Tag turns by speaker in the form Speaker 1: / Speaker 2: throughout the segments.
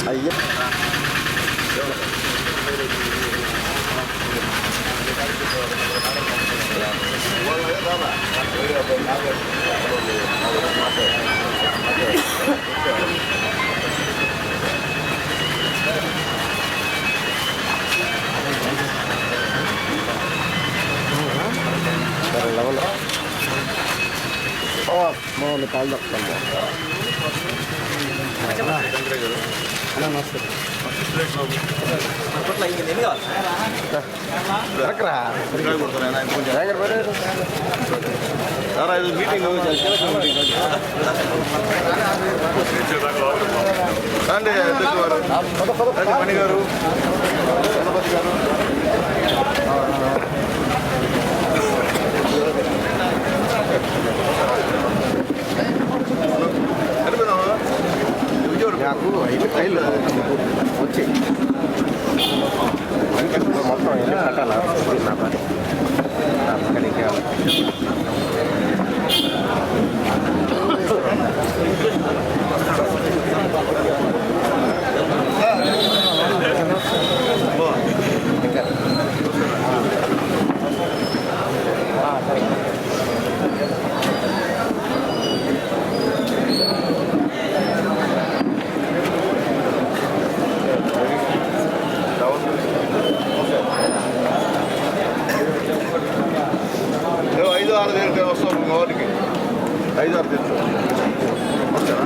Speaker 1: అయ్యా లెవెల్ బాగుంది కాలు దక్కుతాను నమస్తే మీటింగ్ రండి అధ్యక్షులు గారు మణి గారు గణపతి గారు నాకు 5 టైళ్ళు వచ్చి మొత్తం ఎన్ని కట్టాలా నా పని అక్కడికి వస్తాం వారికి 5-6 తెలుసు వస్తారా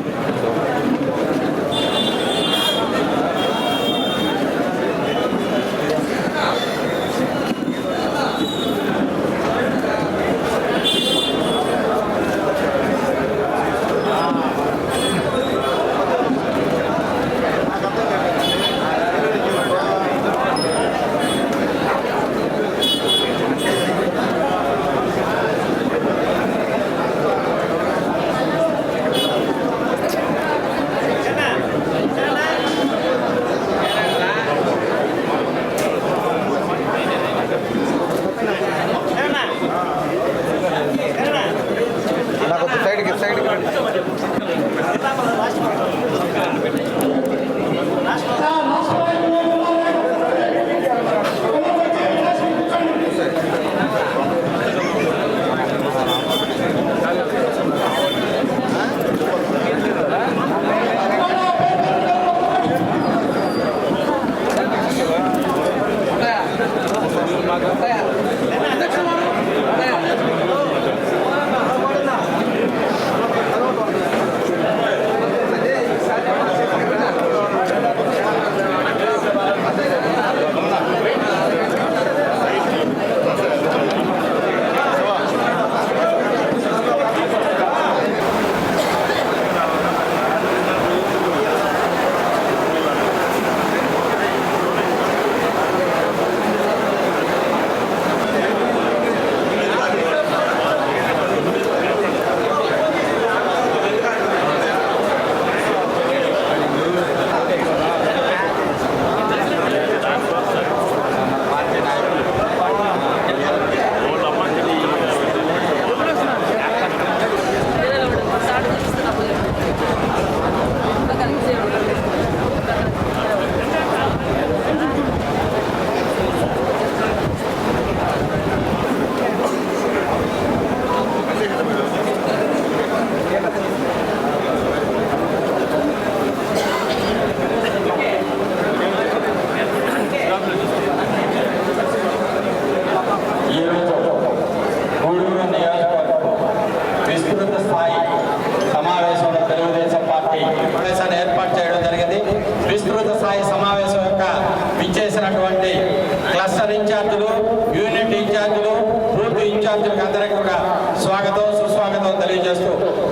Speaker 2: క్లస్టర్ ఇన్ఛార్జీలు, యూనిట్ ఇన్ఛార్జీలు, బూత్ ఇన్ఛార్జీలకు అందరికీ కూడా స్వాగతం సుస్వాగతం తెలియజేస్తూ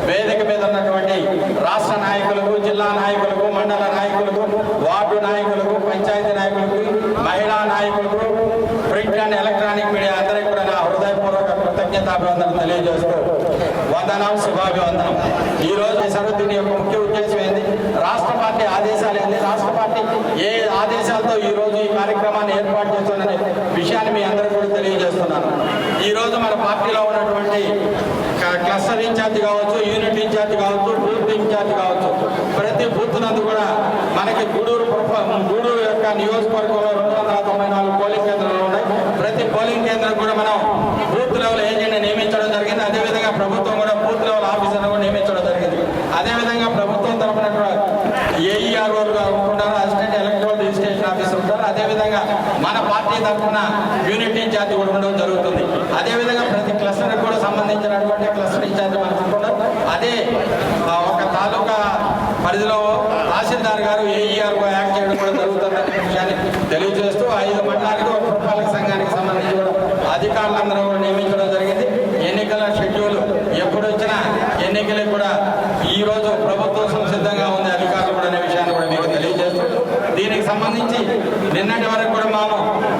Speaker 2: వేదిక మీద ఉన్నటువంటి రాష్ట్ర నాయకులకు, జిల్లా నాయకులకు, మండల నాయకులకు, వార్డు నాయకులకు, పంచాయతీ నాయకులకు, మహిళా నాయకులకు, ప్రింట్ అండ్ ఎలక్ట్రానిక్ మీడియా అందరికీ కూడా నా హృదయపూర్వక కృతజ్ఞతాభివందనలు తెలియజేస్తూ వందనం, శుభాభివందనం. ఈ రోజు సరుద్దిని యొక్క ముఖ్య ఉద్దేశం ఏంది, రాష్ట్ర పార్టీ ఆదేశాలు ఏంది, రాష్ట్ర పార్టీ ఏ ఆదేశాలతో ఈ రోజు ఈ కార్యక్రమాన్ని ఏర్పాటు చేస్తుందనే విషయాన్ని మీ అందరూ కూడా తెలియజేస్తున్నాను. ఈ రోజు మన పార్టీలో ఉన్నటువంటి క్లస్టర్ ఇన్ఛార్జ్ కావచ్చు, యూనిట్ ఇన్ఛార్జ్ కావచ్చు, బూత్ ఇన్ఛార్జ్ కావచ్చు, ప్రతి బూత్ నందు కూడా మనకి గూడూరు యొక్క నియోజకవర్గంలో 294 పోలింగ్ కేంద్రాలు ఉన్నాయి. ప్రతి పోలింగ్ కేంద్రం కూడా మనం బూత్ లెవెల్ ఏజెంట్ని నియమించడం జరిగింది. అదేవిధంగా ప్రభుత్వం కూడా బూత్ లెవెల్ ఆఫీసర్ని కూడా నియమించడం జరిగింది. అదేవిధంగా ప్రభుత్వం తరఫున కూడా ఏఈఆర్ఓ ఉంటారు, అసిస్టెంట్ ఎలక్ట్రల్ రిజిస్ట్రేషన్ ఆఫీసర్ ఉంటారు. అదేవిధంగా మన పార్టీ తరఫున యూనిట్ ఇన్ఛార్జ్ కూడా ఉండడం జరుగుతుంది. అదేవిధంగా ప్రతి క్లస్టర్కి కూడా సంబంధించినటువంటి క్లస్టర్ ఇన్ఛార్జ్ మనకు ఉంటున్నారు. అదే ఒక తాలూకా పరిధిలో తహసీల్దార్ గారు ఏఈఆర్ఓ యాక్ట్ చేయడం కూడా జరుగుతుందనే విషయాన్ని తెలియజేస్తూ 5 మండలానికి ఒక పురపాలక సంఘానికి సంబంధించి కూడా అధికారులందరూ కూడా నియమించడం జరిగింది. ఎన్నికల షెడ్యూల్ ఎప్పుడు వచ్చినా ఎన్నికలకు కూడా ఈ రోజు ప్రభుత్వం సంసిద్ధంగా ఉంది, అధికారులు కూడా అనే విషయాన్ని కూడా మీకు తెలియజేస్తూ దీనికి సంబంధించి నిన్నటి వరకు కూడా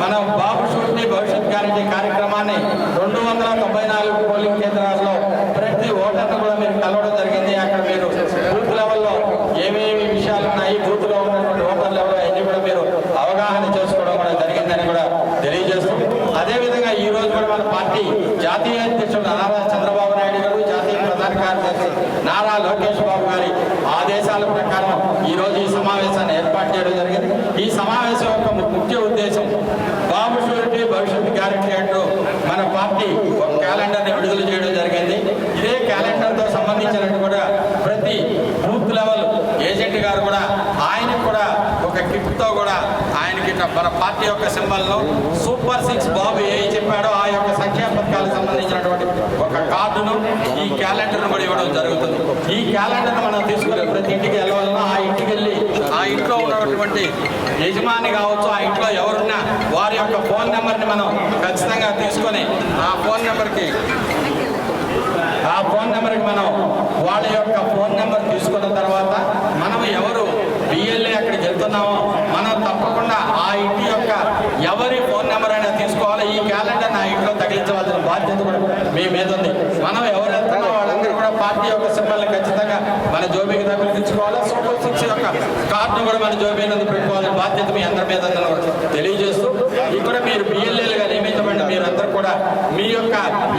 Speaker 2: మనం బాబు షూరిటీ భవిష్యత్ గ్యారంటీ కార్యక్రమాన్ని 294 పోలింగ్ కేంద్రాల్లో ప్రతి ఓటర్ను కూడా మీరు కలవడం జరిగింది. అక్కడ మీరు బూత్ లెవెల్లో ఏమేమి విషయాలు ఉన్నాయి, బూత్ లో ఉన్నటువంటి ఓటర్లు ఎవరు అన్ని కూడా మీరు అవగాహన చేసుకోవడం కూడా జరిగిందని కూడా తెలియజేస్తూ అదేవిధంగా ఈ రోజు కూడా మన పార్టీ జాతీయ అధ్యక్షుడు నారా చంద్రబాబు నాయుడు గారు, జాతీయ ప్రధాన కార్యదర్శి నారా లోకేష్ బాబు గారి ఆదేశాల ప్రకారం ఈ రోజు ఈ సమావేశాన్ని ఏర్పాటు చేయడం జరిగింది. ఈ సమావేశం యొక్క ముఖ్య ఉద్దేశం బాబు షూరిటీ భవిష్యత్ గ్యారంటీ అంటూ మన పార్టీ ఒక క్యాలెండర్ని విడుదల చేయడం జరిగింది. ఇదే క్యాలెండర్తో సంబంధించినట్టు కూడా ప్రతి బూత్ లెవెల్ ఏజెంట్ గారు కూడా ఆయనకు కూడా ఒక కిట్తో కూడా ఆయనకి మన పార్టీ యొక్క సింబల్ను సూపర్ 6 బాబు ఏ చెప్పాడో ఆ యొక్క సంక్షేమ పథకాలకు సంబంధించినటువంటి ఒక కార్డును ఈ క్యాలెండర్ను కూడా ఇవ్వడం జరుగుతుంది. ఈ క్యాలెండర్ను మనం తీసుకుని ప్రతి ఇంటికి వెళ్ళాలన్నా ఆ ఇంటికి వెళ్ళి ఆ ఇంట్లో ఉన్నటువంటి యజమాని కావచ్చు, ఆ ఇంట్లో ఎవరున్నా వారి యొక్క ఫోన్ నెంబర్ని మనం ఖచ్చితంగా తీసుకొని ఆ ఫోన్ నెంబర్కి మనం వాళ్ళ యొక్క ఫోన్ నెంబర్ తీసుకున్న తర్వాత మనం ఎవరు బిఎల్ఏ అక్కడికి వెళ్తున్నామో మనం తప్పకుండా ఆ ఇంటి యొక్క ఎవరి ఫోన్ నెంబర్ అయినా తీసుకోవాలి. ఈ క్యాలెండర్ నా ఇంట్లో తగిలించవలసిన బాధ్యత కూడా మీ మీద ఉంది. మనం ఎవరు వెళ్తున్నామో వాళ్ళందరూ కూడా పార్టీ యొక్క సింబల్ని ఖచ్చితంగా మన జోబీకి తగిలించుకోవాలి. సూపర్ 6 యొక్క కార్డును కూడా మన జోబీ నందు పెట్టుకోవాల్సిన బాధ్యత మీ అందరి మీద తెలియజేస్తూ ఇక్కడ మీరు బిఎల్ఏలుగా నియమించబడి మీరందరూ కూడా మీ యొక్క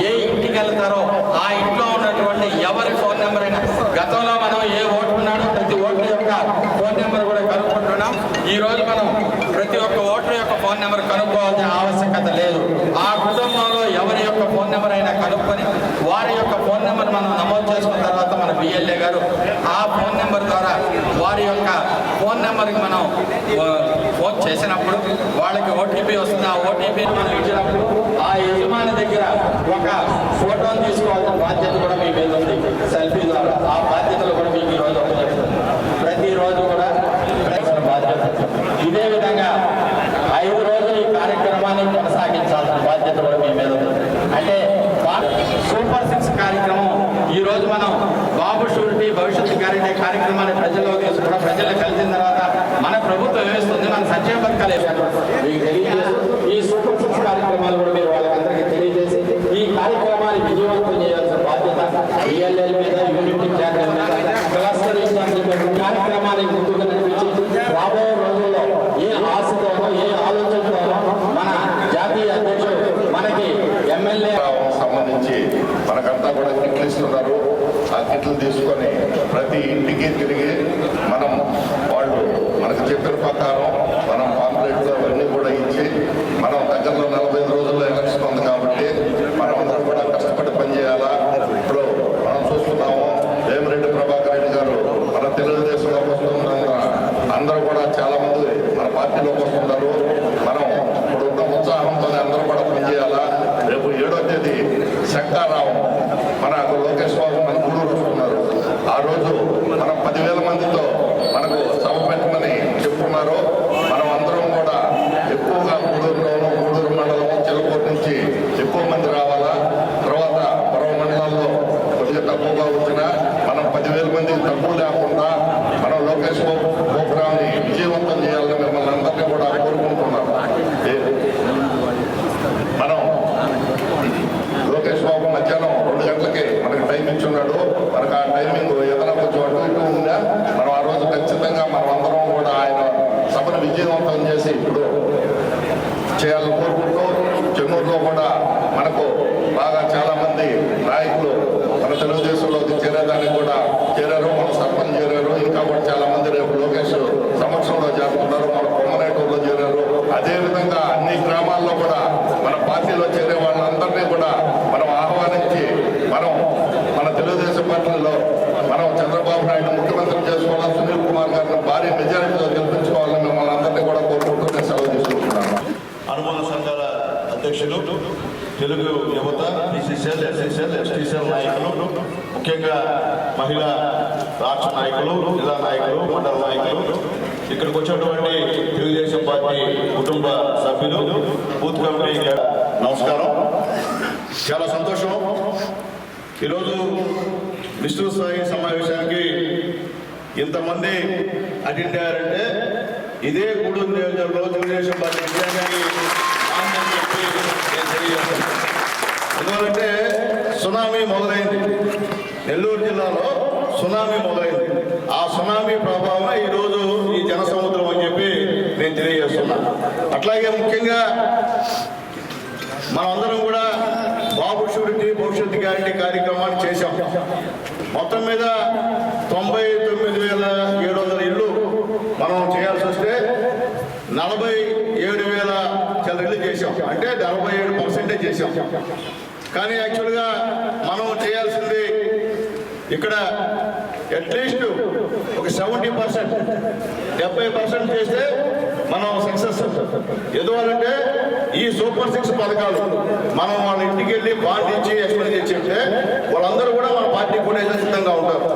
Speaker 2: ఏ ఇంటికి వెళ్తారో ఆ ఇంట్లో ఉన్నటువంటి ఎవరి ఫోన్ నెంబర్ అయినా గతంలో మనం ఏ ఓటు ఉన్నాడో ప్రతి ఓటర్ యొక్క ఫోన్ నెంబర్ కూడా కనుక్కుంటున్నాం. ఈ రోజు మనం ప్రతి ఒక్క ఓటర్ యొక్క ఫోన్ నెంబర్ కనుక్కోవాల్సిన ఆవశ్యకత లేదు. ఆ కుటుంబంలో ఎవరి యొక్క ఫోన్ నెంబర్ అయినా కనుక్కొని వారి యొక్క ఫోన్ నెంబర్ మనం నమోదు చేసుకున్న తర్వాత మన బిఎల్ఏ గారు ఆ ఫోన్ నెంబర్ ద్వారా వారి యొక్క ఫోన్ నెంబర్కి మనం ఫోన్ చేసినప్పుడు వాళ్ళకి ఓటీపీ వస్తుంది. ఆ ఓటీపీని మనం ఇచ్చినప్పుడు ఆ యజమాని దగ్గర ఒక ఫోటోని తీసుకోవాల్సిన బాధ్యత కూడా మీ మీద ఉంది. సెల్ఫీ ద్వారా ఆ బాధ్యతలు కూడా మీకు ఈరోజు ప్రతిరోజు కూడా బాధ్యత. ఇదే విధంగా 5 రోజులు ఈ కార్యక్రమాన్ని కొనసాగించాల్సిన బాధ్యత కూడా మీ మీద ఉంది. అంటే సూపర్ 6 కార్యక్రమం ఈ రోజు మనం బాబు షూరిటీ భవిష్యత్తు గ్యారంటీ కార్యక్రమాన్ని ప్రజల్లో తీసుకున్న ప్రజల్లో కలిసిన తర్వాత మన ప్రభుత్వం ఏమిస్తుంది, మన సంక్షేమ పథకాలు మీకు తెలియజేస్తూ ఈ సూపర్ 6 కార్యక్రమాలు కూడా మీరు వాళ్ళకందరికీ తెలియజేసి ఈ కార్యక్రమాన్ని విజయవంతం చేయాల్సిన బాధ్యత ఈఎల్ఎల్ మీద, యూనిట్ ఇన్ఛార్జ్ మీద, క్లస్టర్ ఇన్ఛార్జ్ మీద కార్యక్రమానికి ముందుగా నడిపించి రాబోయే రోజుల్లో ఏ ఆశతోనో ఏ ఆలోచనతోనో మన జాతీయ అధ్యక్షుడు మనకి ఎమ్మెల్యే
Speaker 3: సంబంధించి మనకంతా కూడా కిట్లు ఇస్తున్నారు. ఆ కిట్లు తీసుకొని ప్రతి ఇంటికి తిరిగి మనం వాళ్ళు మనకు చెప్పిన ప్రకారం మనం పాంప్లెట్స్ అవన్నీ కూడా ఇచ్చి మనం దగ్గరలో 45 రోజుల్లో ఎలక్షన్ ఉంది కాబట్టి మనం అందరం కూడా కష్టపడి పనిచేయాలా. ఇప్పుడు మనం చూస్తున్నాము వేమిరెడ్డి ప్రభాకర్ రెడ్డి గారు మన తెలుగుదేశంలోకి వస్తున్నారు, అందరూ కూడా చాలా మంది మన పార్టీలోకి వస్తున్నారు. మనం ఇప్పుడు ఉన్న ఉత్సాహంతో అందరూ కూడా పనిచేయాలా. రేపు 7వ తేదీ శంకారావు మన లోకేష్ బాబు మన గూడూరు వస్తున్నారు. ఆ రోజు మనం 10,000 మందితో మనకు సభ పెట్టమని చెప్తున్నారు.
Speaker 4: తెలుగు యువత, బీసీసీఎల్, ఎస్సీసీఎల్, ఎస్టీసీఎల్ నాయకులు, ముఖ్యంగా మహిళా రాష్ట్ర నాయకులు, జిల్లా నాయకులు, మండల నాయకులు, ఇక్కడికి వచ్చినటువంటి తెలుగుదేశం పార్టీ కుటుంబ సభ్యులు, బూత్ కమిటీ, నమస్కారం. చాలా సంతోషం. ఈరోజు విస్తృత స్థాయి సమావేశానికి ఇంతమంది అటెండ్ అయ్యారంటే ఇదే గూడూరు నియోజకవర్గంలో తెలుగుదేశం పార్టీ విజయానికి ఆనందం చెప్పి నేను తెలియజేస్తాను. ఎందుకంటే సునామీ మొదలైంది, నెల్లూరు జిల్లాలో సునామీ మొదలైంది. ఆ సునామీ ప్రభావం ఈరోజు ఈ జన సముద్రం అని చెప్పి నేను తెలియజేస్తున్నాను. అట్లాగే ముఖ్యంగా మనమందరం కూడా బాబు షూరిటీ భవిష్యత్ గ్యారంటీ కార్యక్రమాన్ని చేశాం. మొత్తం మీద 99,700 ఇళ్ళు మనం చేయాల్సి వస్తే 47,000 చిల్లర చేశాం. అంటే 67% చేశాం. కానీ యాక్చువల్గా మనం చేయాల్సింది ఇక్కడ అట్లీస్ట్ ఒక 70%, 70% చేస్తే మనం సక్సెస్. ఎందువల్లంటే ఈ సూపర్ 6 పథకాలు మనం వాళ్ళ ఇంటికి వెళ్ళి బాండ్ ఇచ్చి ఎక్స్ప్లెయిన్ చేసి చెప్తే వాళ్ళందరూ కూడా మన పార్టీ కూడా సిద్ధంగా ఉంటారు.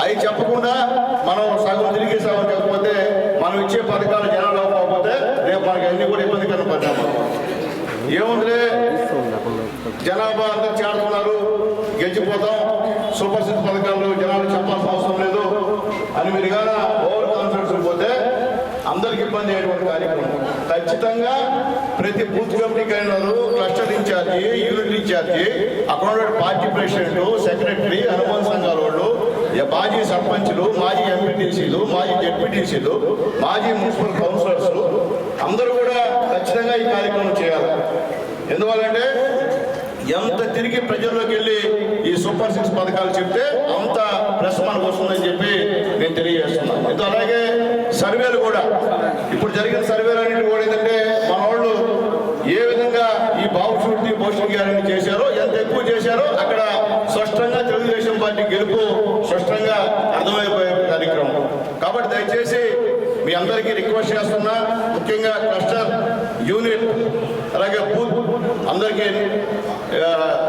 Speaker 4: అవి చెప్పకుండా మనం సగం తిరిగి సగం చెప్పకపోతే మనం ఇచ్చే పథకాలు జనాలు అవ్వకపోతే రేపు మనకి అన్ని కూడా ఇబ్బందికర పడ్డాము. ఏముందిలే జనాభా అంతా చేరుతున్నారు, గెలిచిపోతాం, సూపర్ 6 పథకాలు జనాలు చెప్పాల్సిన అవసరం లేదు అని మీరు కానీ ఓవర్ కాన్ఫిడెన్స్ పోతే అందరికి ఇబ్బంది అయ్యేటువంటి కార్యక్రమం. ఖచ్చితంగా ప్రతి booth committee convener, cluster incharge, unit incharge, అక్కడ పార్టీ ప్రెసిడెంట్, సెక్రటరీ, అనుబంధ సంఘాల వాళ్ళు, మాజీ సర్పంచ్లు, మాజీ ఎంపీటీసీలు, మాజీ జెడ్పీటీసీలు, మాజీ మున్సిపల్ కౌన్సిలర్స్ అందరూ కూడా ఖచ్చితంగా ఈ కార్యక్రమం చేయాలి. ఎందువల్లంటే ఎంత తిరిగి ప్రజల్లోకి వెళ్ళి ఈ సూపర్ 6 పథకాలు చెప్తే అంత ప్రెస్ మనకు వస్తుందని చెప్పి నేను తెలియజేస్తున్నాను. అలాగే సర్వేలు కూడా ఇప్పుడు జరిగిన సర్వేలు అన్నింటి కూడా ఏంటంటే మన వాళ్ళు ఏ విధంగా ఈ బాబు షూరిటీ భవిష్యత్ గ్యారంటీ చేశారో, ఎంత ఎక్కువ చేశారో అక్కడ స్పష్టంగా తెలుగుదేశం పార్టీ గెలుపు స్పష్టంగా అర్థమైపోయే కార్యక్రమం. కాబట్టి దయచేసి మీ అందరికీ రిక్వెస్ట్ చేస్తున్నా, ముఖ్యంగా క్లస్టర్, యూనిట్, అలాగే బూత్ అందరికీ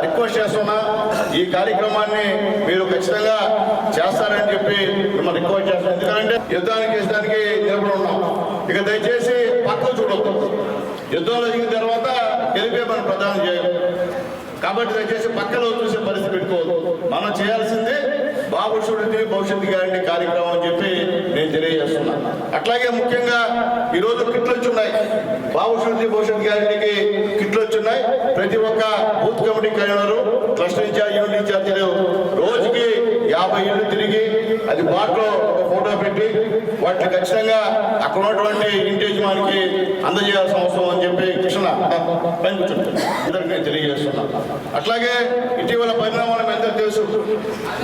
Speaker 4: రిక్వెస్ట్ చేస్తున్నా, ఈ కార్యక్రమాన్ని మీరు ఖచ్చితంగా చేస్తారని చెప్పి మిమ్మల్ని రిక్వెస్ట్ చేస్తాను. ఎందుకంటే యుద్ధానికి చేసడానికి నిలబడి ఉన్నాం. ఇక దయచేసి పక్కన చూడొద్దు. యుద్ధంలో దిగిన తర్వాత గెలిపే మనం ప్రధానం చేయాలి. కాబట్టి దయచేసి పక్కలో చూసే పరిస్థితి పెట్టుకోవద్దు. మనం చేయాల్సిందే బాబు షూరిటీ భవిష్యత్ గ్యారంటీ కార్యక్రమం అని చెప్పి నేను తెలియజేస్తున్నాను. అట్లాగే ముఖ్యంగా ఈరోజు కిట్లు వచ్చున్నాయి. బాబు షూరిటీ భవిష్యత్ గ్యారంటీకి కిట్లు వచ్చున్నాయి. ప్రతి ఒక్క booth committee convener, cluster incharge, unit ఇన్ఛార్జీలు రోజుకి 50 ఇళ్ళు తిరిగి అది బాట్లో ఒక ఫోటో పెట్టి వాటిని ఖచ్చితంగా అక్కడ ఉన్నటువంటి ఇంటి యజమానికి అందజేయాల్సిన అవసరం అని చెప్పి కృష్ణ అందరికీ తెలియజేస్తున్నాను. అట్లాగే ఇటీవల పరిణామాలు మీ అందరూ తెలుసు.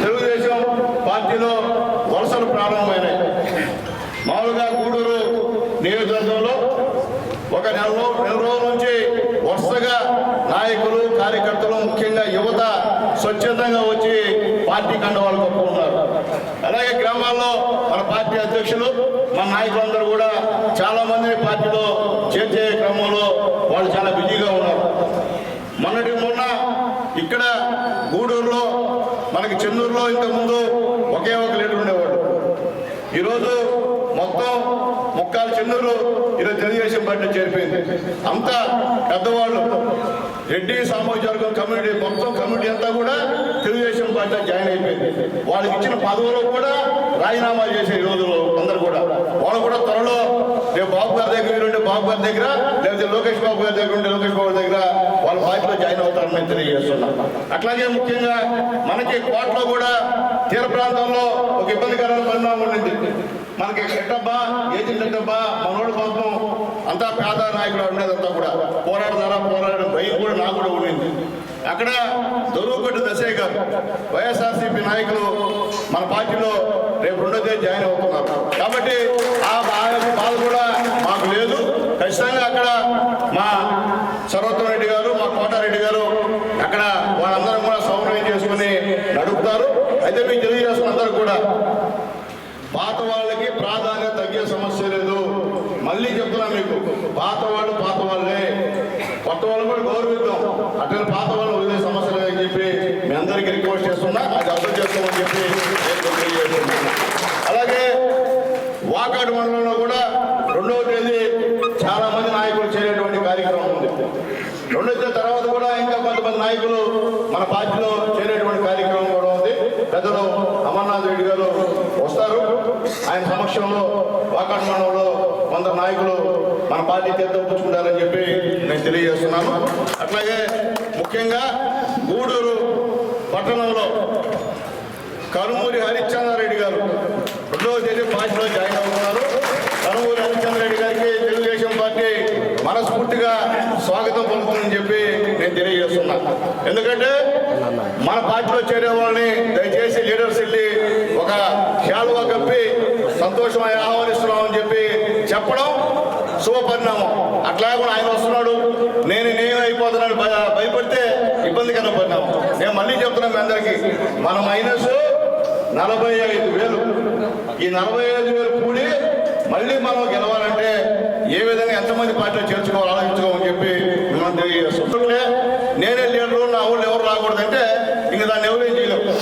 Speaker 4: తెలుగుదేశం పార్టీలో వలసలు ప్రారంభమైనాయి. మామూలుగా గూడూరు నియోజకవర్గంలో ఒక నెల రోజుల నుంచి వరుసగా నాయకులు, కార్యకర్తలు, ముఖ్యంగా యువత స్వచ్ఛందంగా వచ్చి పార్టీ కండవాళ్ళు కప్పుకున్నారు. అలాగే గ్రామాల్లో మన పార్టీ అధ్యక్షులు, మన నాయకులందరూ కూడా చాలా మందిని పార్టీలో చేర్చే క్రమంలో వాళ్ళు చాలా బిజీగా ఉన్నారు. మొన్న ఇక్కడ గూడూరులో, మనకి చెన్నూరులో ఇంతకుముందు ఒకే ఒక లీడర్ ఉండేవాడు. ఈరోజు మొత్తం ముక్కాలు చెన్నూరు ఈరోజు తెలుగుదేశం పార్టీ చేరిపోయింది. అంతా పెద్దవాళ్ళు, రెడ్డి సామాజిక వర్గం కమ్యూనిటీ, మొత్తం కమ్యూనిటీ అంతా కూడా తెలుగుదేశం పార్టీ జాయిన్ అయిపోయింది. వాళ్ళకి ఇచ్చిన పదవులు కూడా రాజీనామా చేసే ఈ రోజుల్లో అందరూ కూడా. వాళ్ళు కూడా త్వరలో రేపు బాబు గారి దగ్గర ఉండే బాబు గారి దగ్గర, లేకపోతే లోకేష్ బాబు గారి దగ్గర ఉండే లోకేష్ బాబు దగ్గర వాళ్ళ పార్టీలో జాయిన్ అవుతారని నేను తెలియజేస్తున్నాం. అట్లాగే ముఖ్యంగా మనకి కోటలో కూడా తీర ప్రాంతంలో ఒక ఇబ్బందికరమైన పరిణామం ఉండింది. మనకి ఎట్టబ్బా, ఏజెంట్ ఎట్టబ్బా, మనోడు పాపం అంతా పేద నాయకుడు ఉండేదంతా కూడా పోరాడడం భయం కూడా నాకు కూడా ఉండింది. అక్కడ దొరుకుగొడ్డు దశయ్య గారు, వైఎస్ఆర్సీపీ నాయకులు మన పార్టీలో రేపు 2వ తేదీ జాయిన్ అవుతున్నారు. కాబట్టి ఆ బాధ కూడా మాకు లేదు. ఖచ్చితంగా అక్కడ మా సర్వోత్తమ రెడ్డి గారు, మా కోటారెడ్డి గారు అక్కడ వాళ్ళందరం కూడా సౌకర్యం చేసుకుని నడుపుతారు. అయితే మీకు తెలియజేస్తున్న అందరూ కూడా పాత వాళ్ళకి ప్రాధాన్యత తగ్గే సమస్య లేదు. మళ్ళీ చెప్తున్నా మీకు, పాత వాళ్ళే కొత్త వాళ్ళు కూడా గౌరవిద్దాం. అట్లా పాత వాళ్ళు వదిలే సమస్యలు అని చెప్పి మీ అందరికీ రిక్వెస్ట్ చేస్తున్నా, అది అర్థం చేసుకోమని చెప్పి నేను తెలియజేస్తున్నాను. అలాగే వాకాడు మండలంలో కూడా 2వ తేదీ చాలా మంది నాయకులు చేరేటువంటి కార్యక్రమం ఉంది. 2వ తేదీ తర్వాత కూడా ఇంకా కొంతమంది నాయకులు మన పార్టీలో చేరేటువంటి కార్యక్రమం కూడా ఉంది. పెద్దలు అమర్నాథ్ రెడ్డి గారు వస్తారు. ఆయన సమక్షంలో వాకాడు మండలంలో కొందరు నాయకులు మన పార్టీ తీర్థపుచ్చుకుంటారని చెప్పి నేను తెలియజేస్తున్నాను. అట్లాగే ముఖ్యంగా గూడూరు పట్టణంలో కనుమూరి హరిశ్చంద్రారెడ్డి గారు 2వ తేదీ పార్టీలో జాయిన్ అవుతున్నారు. కనుమూరి హరిశ్చంద్రారెడ్డి గారికి తెలుగుదేశం పార్టీ మనస్ఫూర్తిగా స్వాగతం పలుకుతుందని చెప్పి నేను తెలియజేస్తున్నాను. ఎందుకంటే మన పార్టీలో చేరే వాళ్ళని దయచేసి లీడర్స్ వెళ్ళి ఒక శాలువా కప్పి సంతోషమై ఆహ్వానిస్తున్నామని చెప్పి చెప్పడం శుభపరిణామం. అట్లా కూడా ఆయన వస్తున్నాడు, నేను అయిపోతున్నాడు భయపడితే ఇబ్బందికర పరిణామం. నేను మళ్ళీ చెప్తున్నాను మీ అందరికీ, మన మైనస్ 45,000. ఈ 45,000 కూడి మళ్ళీ మనం గెలవాలంటే ఏ విధంగా ఎంతమంది పార్టీలో చేర్చుకోవాలి ఆలోచించుకోమని చెప్పి మిమ్మల్ని తెలియజేస్తుంటే, నేనే లీడరు, నా ఊళ్ళు ఎవరు రాకూడదంటే ఇంక దాన్ని ఎవరేం చేయలేము.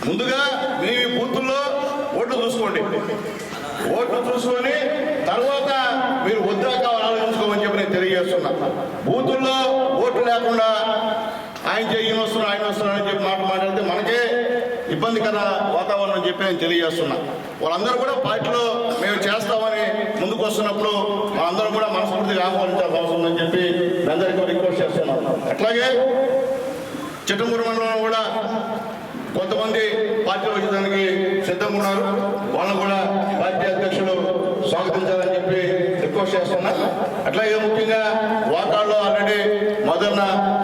Speaker 4: ముందుగా మీ బూతుల్లో ఓట్లు చూసుకోండి. ఓట్లు చూసుకొని తర్వాత మీరు వద్దా కావాలి ఆలోచించుకోమని చెప్పి నేను తెలియజేస్తున్నా. బూతుల్లో ఓట్లు లేకుండా ఆయన వస్తున్నారు ఆయన వస్తున్నారని చెప్పి మాట్లాడితే మనకే ఇబ్బందికర వాతావరణం అని చెప్పి నేను తెలియజేస్తున్నా. వాళ్ళందరూ కూడా పార్టీలో మేము చేస్తామని ముందుకు వస్తున్నప్పుడు మనందరం కూడా మనస్ఫూర్తిగా ఆహ్వానించాల్సిన అవసరం ఉందని చెప్పి అందరికీ రిక్వెస్ట్ చేస్తున్నాం. అట్లాగే చిట్టమూరు మండలంలో కూడా కొంతమంది పార్టీలో వచ్చేదానికి సిద్ధంగా ఉన్నారు. వాళ్ళని కూడా పార్టీ అధ్యక్షులు స్వాగతించాలని చెప్పి రిక్వెస్ట్ చేస్తున్నా. అట్లాగే ముఖ్యంగా వాకాల్లో ఆల్రెడీ మొదన్న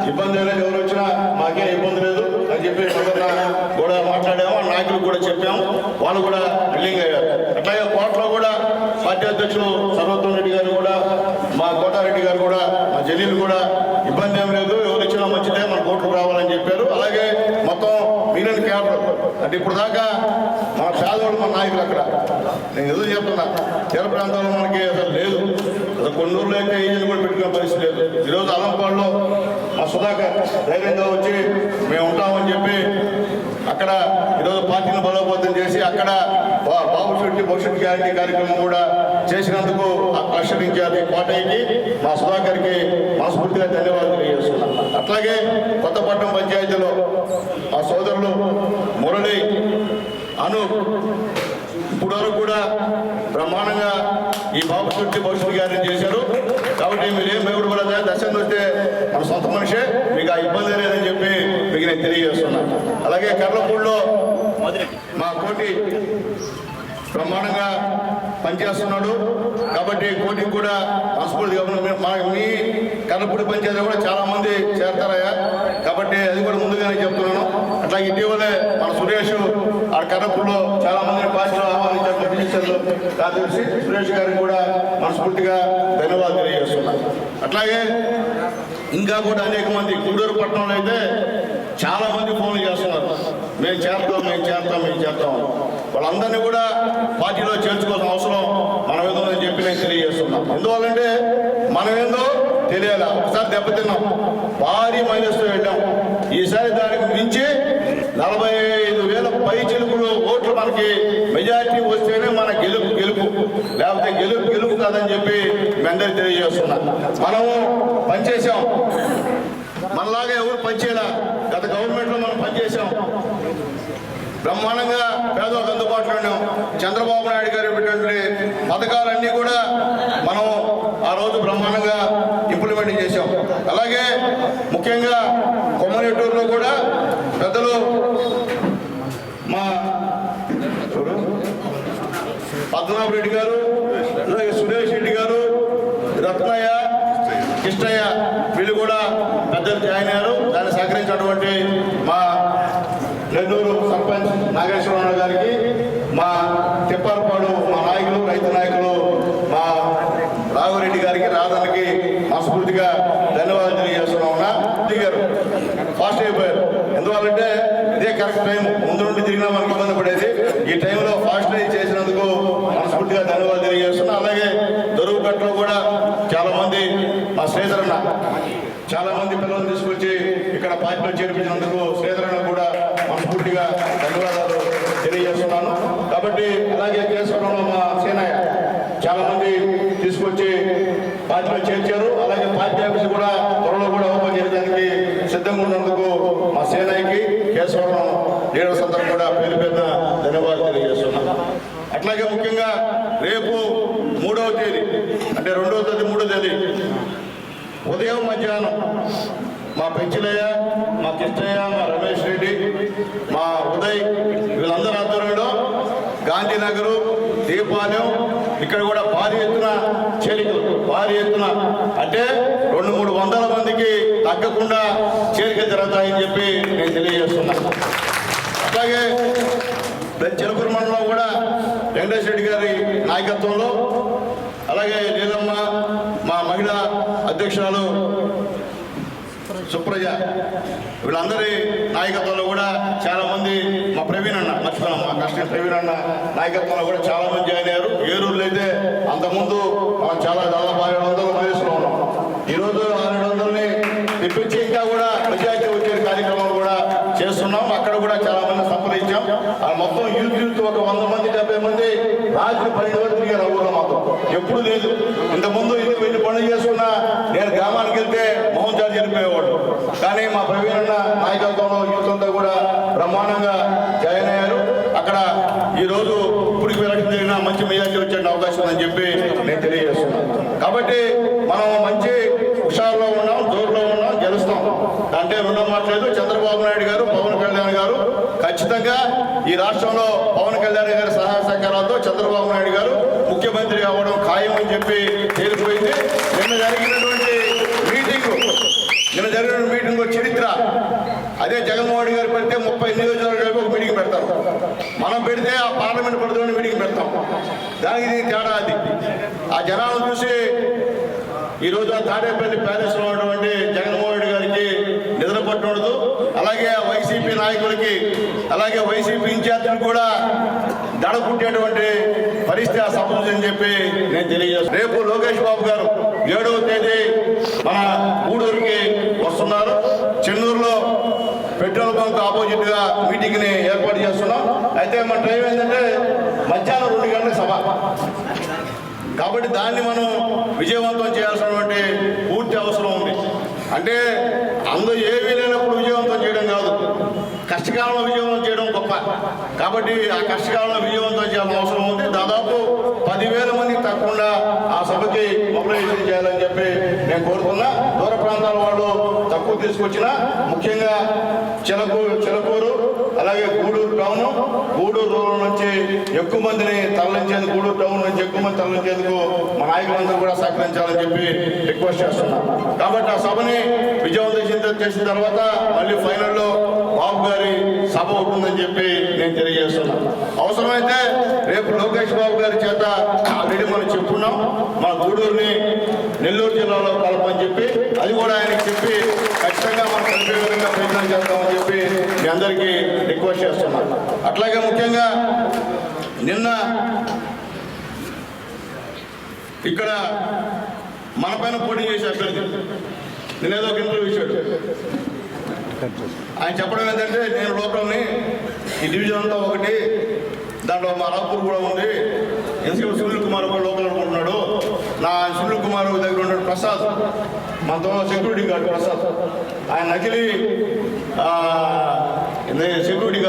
Speaker 4: ఇబ్బంది లేదు, ఎవరు వచ్చినా మాకే ఇబ్బంది లేదు అని చెప్పి మొదన్న కూడా మాట్లాడాము. నాయకులు కూడా చెప్పాము, వాళ్ళు కూడా బిల్లింగ్ అయ్యారు. అట్లాగే కోటలో కూడా పార్టీ అధ్యక్షులు సర్వోత్తమ్ రెడ్డి గారు కూడా, మా కోటారెడ్డి గారు కూడా, మా జలీలు కూడా ఇబ్బంది ఏం లేదు, ఎవరు ఇచ్చినా మంచిదే, మన కోర్టుకు రావాలని చెప్పారు. అలాగే మొత్తం మిలియన్ క్యాడర్ అంటే ఇప్పుడు దాకా మన పేదవాళ్ళు మన నాయకులు అక్కడ నేను ఎదురు చెప్తున్నా, తీర ప్రాంతాల్లో మనకి అసలు లేదు. అసలు కొన్ని ఊళ్ళో అయితే ఏజెంట్ కూడా పెట్టుకునే పరిస్థితి లేదు. ఈరోజు అలంపాడులో మా సుధాకర్ ధైర్యంగా వచ్చి మేము ఉంటామని చెప్పి అక్కడ ఈరోజు పార్టీని బలోపేతం చేసి అక్కడ బాబు శెట్టి భవిష్యత్ గ్యారంటీ కార్యక్రమం కూడా చేసినందుకు ఆశీర్వించారు. కోటయ్యకి మా సుధాకర్కి మనస్ఫూర్తిగా ధన్యవాదాలు తెలియజేస్తున్నాం. అట్లాగే కొత్తపట్నం పంచాయతీలో మా సోదరులు మురళి అను ఇప్పుడు వరకు కూడా బ్రహ్మాండంగా ఈ బాబు శెట్టి భవిష్యత్ గ్యారంటీ చేశారు. కాబట్టి మీరేం భయపడబడదా, దర్శనం వస్తే మన సొంత మనిషే, మీకు ఆ ఇబ్బంది లేదని చెప్పి మీకు నేను తెలియజేస్తున్నాను. అలాగే కర్లపూడిలో మా కోటి బ్రహ్మాండంగా పనిచేస్తున్నాడు. కాబట్టి కోటికి కూడా మనస్ఫూర్తిగా మీ కర్లపూడి పంచాయతీ కూడా చాలా మంది చేరతారయ్యా. కాబట్టి అది కూడా ముందుగానే చెప్తున్నాను. అట్లా ఇటీవలే మన సురేష్ ఆ కర్లపూడిలో చాలా మందిని పార్టీలో ఆహ్వానించారు. కార్యదర్శి సురేష్ గారికి కూడా మనస్ఫూర్తిగా ధన్యవాదాలు తెలియజేస్తున్నాను. అట్లాగే ఇంకా కూడా అనేక మంది గుంటూరు పట్టణంలో అయితే చాలా మంది ఫోన్లు చేస్తున్నారు, మేము చేస్తాం. వాళ్ళందరినీ కూడా పార్టీలో చేర్చుకోవాల్సిన అవసరం మనం ఏదో అని చెప్పి నేను తెలియజేస్తున్నాం. ఎందువల్లంటే మనం ఏందో తెలియాలి. ఒకసారి దెబ్బతిన్నాం, భారీ మైనస్తో వెళ్ళాం. ఈసారి దానికి మించి 45,000 పై చిలుకులు ఓట్లు మనకి మెజారిటీ వస్తేనే మన గెలుపు లేకపోతే గెలుపు కాదని చెప్పి మీ అందరికీ తెలియజేస్తున్నా. మనము పనిచేసాం, మనలాగా ఎవరు పనిచేయాలా. గత గవర్నమెంట్లో మనం పనిచేసాం, బ్రహ్మాండంగా పేదలకు అందుబాటులో ఉన్నాం. చంద్రబాబు నాయుడు గారు పెట్టినటువంటి పథకాలన్నీ కూడా మనం ఆ రోజు బ్రహ్మాండంగా ఇంప్లిమెంట్ చేశాం. అలాగే ముఖ్యంగా కొమ్మనేటూరులో కూడా పెద్దలు మా పద్మనాభ రెడ్డి గారు, అలాగే సురేష్ రెడ్డి గారు, రత్నయ్య, కృష్ణయ్య వీళ్ళు కూడా పెద్దలు జాయిన్ అయ్యారు. దాన్ని సహకరించినటువంటి మా నెల్లూరు సర్పంచ్ నాగేశ్వరరావు గారికి, మా తిప్పారపాడు మా నాయకులు, రైతు నాయకులు మా రాఘవరెడ్డి గారికి, రాధన్కి మనస్ఫూర్తిగా ధన్యవాదాలు తెలియజేస్తున్నా. గారు ఫాస్ట్ అయిపోయారు. ఎందువల్లంటే ఇదే కరెక్ట్ టైం, ముందు నుండి తిరిగినా మనకి ఇబ్బంది పడేది. ఈ టైంలో ఫాస్ట్ చేసినందుకు మనస్ఫూర్తిగా ధన్యవాదాలు తెలియజేస్తున్నా. అలాగే దొరుకుపేటలో కూడా చాలా మంది మా శ్రీధరన్న పార్టీలో చేర్పించినందుకు శ్రీధరన్ కూడా మనస్ఫూర్తిగా ధన్యవాదాలు తెలియజేస్తున్నాను. కాబట్టి అలాగే కేశవరంలో మా సేనయ్య చాలా మంది తీసుకొచ్చి పార్టీలో చేర్చారు. అలాగే పార్టీ ఆఫీస్ కూడా త్వరలో కూడా ఓపెన్ చేయడానికి సిద్ధంగా ఉన్నందుకు మా సేనయ్యకి కేశవరం లీడర్స్ అందరూ కూడా పేరు పేరున ధన్యవాదాలు తెలియజేస్తున్నాను. అట్లాగే ముఖ్యంగా రేపు 3వ తేదీ అంటే 2వ తేదీ 3వ తేదీ ఉదయం మధ్యాహ్నం మా పెంచిలయ్య, మా కిష్టయ్య, మా రమేష్ రెడ్డి, మా ఉదయ్ వీళ్ళందరూ ఆధ్వర్యంలో గాంధీనగర్, దీపాలయం ఇక్కడ కూడా భారీ ఎత్తున చేరికలు, భారీ ఎత్తున అంటే 200-300 మందికి తగ్గకుండా చేరిక జరుగుతాయని చెప్పి నేను తెలియజేస్తున్నాను. అట్లాగే చిలకూరు మండలం కూడా వెంకటేశ్వర రెడ్డి గారి నాయకత్వంలో, అలాగే లీలమ్మ మా మహిళా అధ్యక్షురాలు సుప్రజ వీళ్ళందరి నాయకత్వంలో కూడా చాలా మంది, మా ప్రవీణ్ అన్న మర్చిపోయాం, మా కృష్ణ ప్రవీణ్ అన్న నాయకత్వంలో కూడా చాలా మంది జాయిన్ అయ్యారు. ఏలూరులో అయితే అంతకుముందు మనం చాలా దాదాపు 700 వయసులో ఉన్నాం. ఈరోజు 700ని తెప్పించి ఇంకా కూడా ప్రజాకి వచ్చే కార్యక్రమాలు కూడా చేస్తున్నాం. అక్కడ కూడా చాలా మంది సంప్రదించాం. మొత్తం యూత్ ఒక 100 మంది 70 మంది రాత్రి 12 వరకు తిరిగారు. ఊళ్ళో మాత్రం ఎప్పుడు లేదు. ఇంతకుముందు ఇది వెళ్ళి పనులు చేసుకున్నా నేను గ్రామానికి వెళ్తే మోహన్ చార్జ్ వెళ్ళిపోయేవాడు. కానీ మా ప్రవీణ్ అన్న నాయకత్వంలో యూత్ అంతా కూడా బ్రహ్మాండంగా జాయిన్ అయ్యారు. అక్కడ ఈరోజు ఇప్పటికి ఎలక్షన్ జరిగినా మంచి మెజార్టీ వచ్చే అవకాశం ఉందని చెప్పి నేను తెలియజేస్తున్నాను. కాబట్టి మనం మంచి హుషారులో ఉన్నాం, జోరులో ఉన్నాం, గెలుస్తాం. అంటే రెండో మాట్లాడలేదు. చంద్రబాబు నాయుడు గారు, పవన్ కళ్యాణ్ గారు ఖచ్చితంగా ఈ రాష్ట్రంలో పవన్ కళ్యాణ్ గారి సహాయ సహకారాలతో చంద్రబాబు నాయుడు గారు ముఖ్యమంత్రి అవ్వడం ఖాయం అని చెప్పి తేలిపోయింది. నిన్న జరిగినటువంటి మీటింగ్ చరిత్ర అదే. జగన్మోహన్ గారు పెడితే 30 నియోజకవర్గాలకు ఒక మీటింగ్ పెడతారు. మనం పెడితే ఆ పార్లమెంట్ పరిధిలోని మీటింగ్ పెడతాం. దానికి దీనికి తేడా అది. ఆ జనాలను చూసి ఈరోజు ఆ తాడేపల్లి ప్యాలెస్లో ఉన్నటువంటి జగన్మోహన్ రెడ్డి గారికి నిద్ర పట్టినదు. అలాగే వైసీపీ నాయకులకి, అలాగే వైసీపీ ఇన్ఛార్జీలు కూడా దడ పుట్టేటువంటి పరిస్థితి ఆ సభ అని చెప్పి నేను తెలియజేస్తాను. రేపు లోకేష్ బాబు గారు 7వ తేదీ మన గూడూరుకి వస్తున్నారు. చెన్నూరులో పెట్రోల్ బంక్ ఆపోజిట్ గా మీటింగ్ ని ఏర్పాటు చేస్తున్నాం. అయితే మన టైం ఏంటంటే మధ్యాహ్నం 2 గంటల సభ. కాబట్టి దాన్ని మనం విజయవంతం చేయాల్సినటువంటి పూర్తి అవసరం ఉంది. అంటే అందరూ ఏమీ లేనప్పుడు విజయవంతం చేయడం కాదు, కష్టకాలంలో విజయవంతం చేయడం గొప్ప. కాబట్టి ఆ కష్టకాలంలో విజయవంతం చేయాల్సిన అవసరం ఉంది. దాదాపు 10,000 మందికి తప్పకుండా ఆ సభకి మొబిలైజేషన్ చేయాలని చెప్పి నేను కోరుతున్నా. దూర ప్రాంతాల వాళ్ళు తక్కువ తీసుకొచ్చిన, ముఖ్యంగా చిలకూరు అలాగే గూడూరు టౌన్, గూడూరు రూరల్ నుంచి ఎక్కువ మందిని తరలించేందుకు, గూడూరు టౌన్ నుంచి ఎక్కువ మంది తరలించేందుకు మా నాయకులందరూ కూడా సహకరించాలని చెప్పి రిక్వెస్ట్ చేస్తున్నాం. కాబట్టి ఆ సభని విజయవంతం చేసిన తర్వాత మళ్ళీ ఫైనల్లో బాబు గారి సభ ఉంటుందని చెప్పి నేను తెలియజేస్తున్నాను. అవసరమైతే రేపు లోకేష్ బాబు గారి చేత ఆల్రెడీ మనం చెప్పుకున్నాం, మన గూడూరుని నెల్లూరు జిల్లాలో కలపని చెప్పి, అది కూడా ఆయనకి చెప్పి ఖచ్చితంగా మనం కలిపే విధంగా ప్రయత్నం చేస్తామని చెప్పి మీ అందరికీ రిక్వెస్ట్ చేస్తున్నాను. అట్లాగే ముఖ్యంగా నిన్న ఇక్కడ మన పైన పోటీ చేసే అభ్యర్థి నేనేదో ఒక ఇంటర్వ్యూ ఇచ్చాడు. ఆయన చెప్పడం ఏంటంటే, నేను లోకల్ని ఈ డివిజన్ అంతా ఒకటి, దాంట్లో మా రాపూర్ కూడా ఉంది, ఎందుకంటే సునీల్ కుమార్ కూడా లోకల్ అనుకుంటున్నాడు. నా సునీల్ కుమార్ దగ్గర ఉన్న ప్రసాద్, మనతో సెక్యూరిటీ గార్డ్ ప్రసాద్, ఆయన నకిలీ సెక్యూరిటీ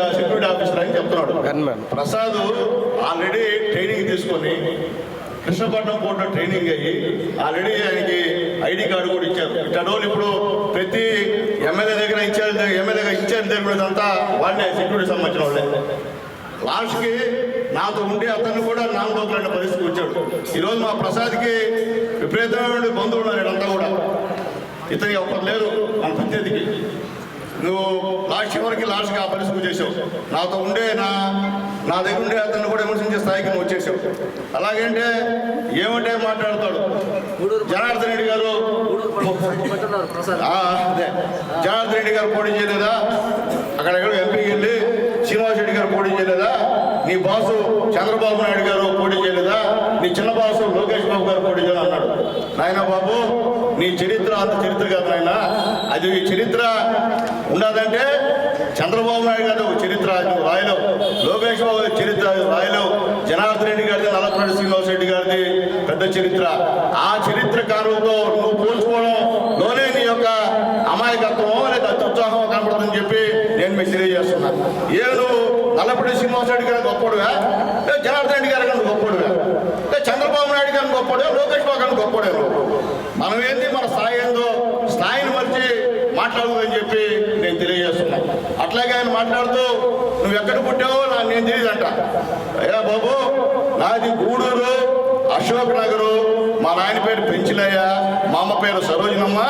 Speaker 4: ఆఫీసర్ అని చెప్తున్నాడు. ప్రసాద్ ఆల్రెడీ ట్రైనింగ్ తీసుకొని కృష్ణపట్నం పోర్టులో ట్రైనింగ్ అయ్యి ఆల్రెడీ ఆయనకి ఐడి కార్డు కూడా ఇచ్చారు. ఇటోళ్ళు ఇప్పుడు ప్రతి ఎమ్మెల్యే దగ్గర ఎమ్మెల్యేగా ఇన్ఛార్జ్ దగ్గరంతా వాళ్ళే సెక్యూరిటీ సంబంధించిన వాళ్ళే. లాస్ట్కి నాతో ఉంటే అతన్ని కూడా నాలుగు పరిస్థితి వచ్చాడు. ఈరోజు మా ప్రసాద్కి విపరీతమైన బంధువులు ఉన్నారు. వీళ్ళంతా కూడా ఇతనికి ఒక్కరు లేరు మన ప్రత్యర్థికి. నువ్వు లాస్ట్కి ఆ పరిస్థితి చేసావు. నాతో ఉండే నా దగ్గర ఉండే అతన్ని కూడా విమర్శించే స్థాయికి నువ్వు వచ్చేసావు. అలాగంటే ఏమంటే మాట్లాడతాడు. జనార్దన్ రెడ్డి గారు జనార్దన్ రెడ్డి గారు పోటీ చేయలేదా? అక్కడెక్కడ ఎంపీకి వెళ్ళి శ్రీనివాస్ రెడ్డి గారు పోటీ చేయలేదా? నీ బాసు చంద్రబాబు నాయుడు గారు పోటీ చేయలేదా? నీ చిన్న బాసు లోకేష్ బాబు గారు పోటీ చేయాలని అన్నాడు. నాయన బాబు నీ చరిత్ర అంత చరిత్ర కాదు నాయన, అది ఈ చరిత్ర ఉండదంటే చంద్రబాబు నాయుడు గారు చరిత్ర రాయలేవు, లోకేష్ బాబు చరిత్ర రాయలేవు, జనార్దన్ రెడ్డి గారిది, నల్లపరెడ్డి శ్రీనివాస్ రెడ్డి గారిది పెద్ద చరిత్ర. ఆ చరిత్రకారులతో నువ్వు పోల్చుకోవడంలోనే నీ యొక్క అమాయకత్వమో లేదా అత్యుత్సాహమో కనపడుతుందని చెప్పి నేను మీకు తెలియజేస్తున్నా. నువ్వు నల్లపరెడ్డి శ్రీనివాస్ రెడ్డి గారిని గొప్పడువా, లేదా జనార్దన్ రెడ్డి గారి గారిని గొప్పడువా, లేదా చంద్రబాబు నాయుడు గారిని గొప్పడే, లోకేష్ బాబు గారిని గొప్పడే. మనం ఏంది మన స్థాయి ఏందో స్థాయిని మరిచి మాట్లాడదని చెప్పి నేను తెలియజేస్తున్నా. అట్లాగే ఆయన మాట్లాడుతూ నువ్వు ఎక్కడ పుట్టావో నేను తెలియదంట. అయ్యా బాబు నాది గూడూరు అశోక్ నగరు, మా నాయన పేరు పెంచిలయ్య, మా అమ్మ పేరు సరోజనమ్మ,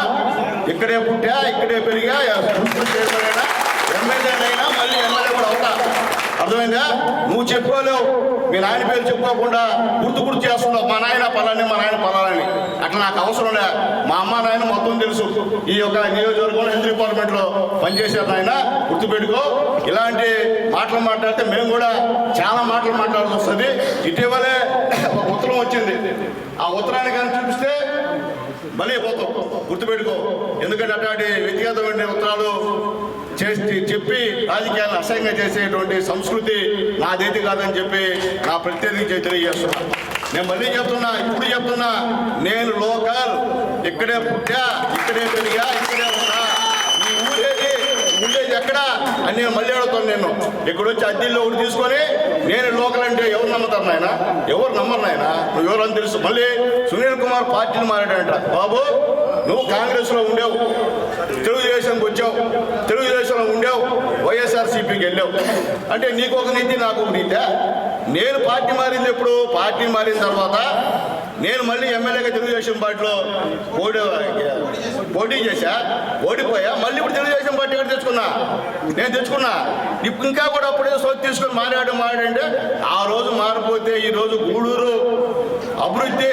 Speaker 4: ఇక్కడే పుట్టా ఇక్కడే పెరిగా, ఎమ్మెల్యేనైనా మళ్ళీ ఎమ్మెల్యే కూడా అవుతా. అర్థమైందా? నువ్వు చెప్పుకోలేవు, మీ నాయన పేరు చెప్పుకోకుండా గుర్తు చేస్తున్నావు మా నాయన పలాని మా నాయన పలాలని. అట్లా నాకు అవసరం లే, మా అమ్మ నాయన మొత్తం తెలుసు. ఈ యొక్క నియోజకవర్గంలో హెల్త్ డిపార్ట్మెంట్లో పనిచేశారు నాయన, గుర్తుపెట్టుకో. ఇలాంటి మాటలు మాట్లాడితే మేము కూడా చాలా మాటలు మాట్లాడాల్సి వస్తుంది. ఇటీవలే ఒక ఉత్తరం వచ్చింది, ఆ ఉత్తరాన్ని కానీ చూపిస్తే మళ్ళీ పోతాం, గుర్తుపెట్టుకో. ఎందుకంటే అట్లాంటి వ్యక్తిగతమైన ఉత్తరాలు చెప్పి రాజకీయాలను అసహ్యంగా చేసేటువంటి సంస్కృతి నాదైతే కాదని చెప్పి నా ప్రత్యేకించి తెలియజేస్తున్నా. నేను మళ్ళీ చెప్తున్నా, ఇప్పుడు చెప్తున్నా, నేను లోకల్, ఇక్కడే పుట్టా ఇక్కడే పెరిగా ఇక్కడే ఉన్నా. ఈ ఊరేది ఉండేది ఎక్కడ అని నేను మళ్ళీ అడుగుతాను. నేను ఇక్కడ వచ్చి అద్దెల్లో ఒకటి తీసుకొని నేను లోకల్ అంటే ఎవరు నమ్ముతారు నాయన? ఎవరు నమ్మరు నాయన? నువ్వు ఎవరని తెలుసు. మళ్ళీ సునీల్ కుమార్ పార్టీని మారాడంట. బాబు నువ్వు కాంగ్రెస్లో ఉండేవు, తెలుగుదేశంకి వచ్చావు, తెలుగుదేశంలో ఉండేవు, వైఎస్ఆర్సీపీకి వెళ్ళావు అంటే నీకు ఒక నీతి నాకు ఒక నీతి. నేను పార్టీ మారింది ఎప్పుడు? పార్టీ మారిన తర్వాత నేను మళ్ళీ ఎమ్మెల్యేగా తెలుగుదేశం పార్టీలో పోటీ చేశా, ఓడిపోయా. మళ్ళీ ఇప్పుడు తెలుగుదేశం పార్టీ ఇక్కడ నేను తెచ్చుకున్నా. ఇప్పుడు ఇంకా కూడా అప్పుడే సోతి తీసుకొని మారాడంటే ఆ రోజు మారిపోతే ఈ రోజు గూడూరు అభివృద్ధి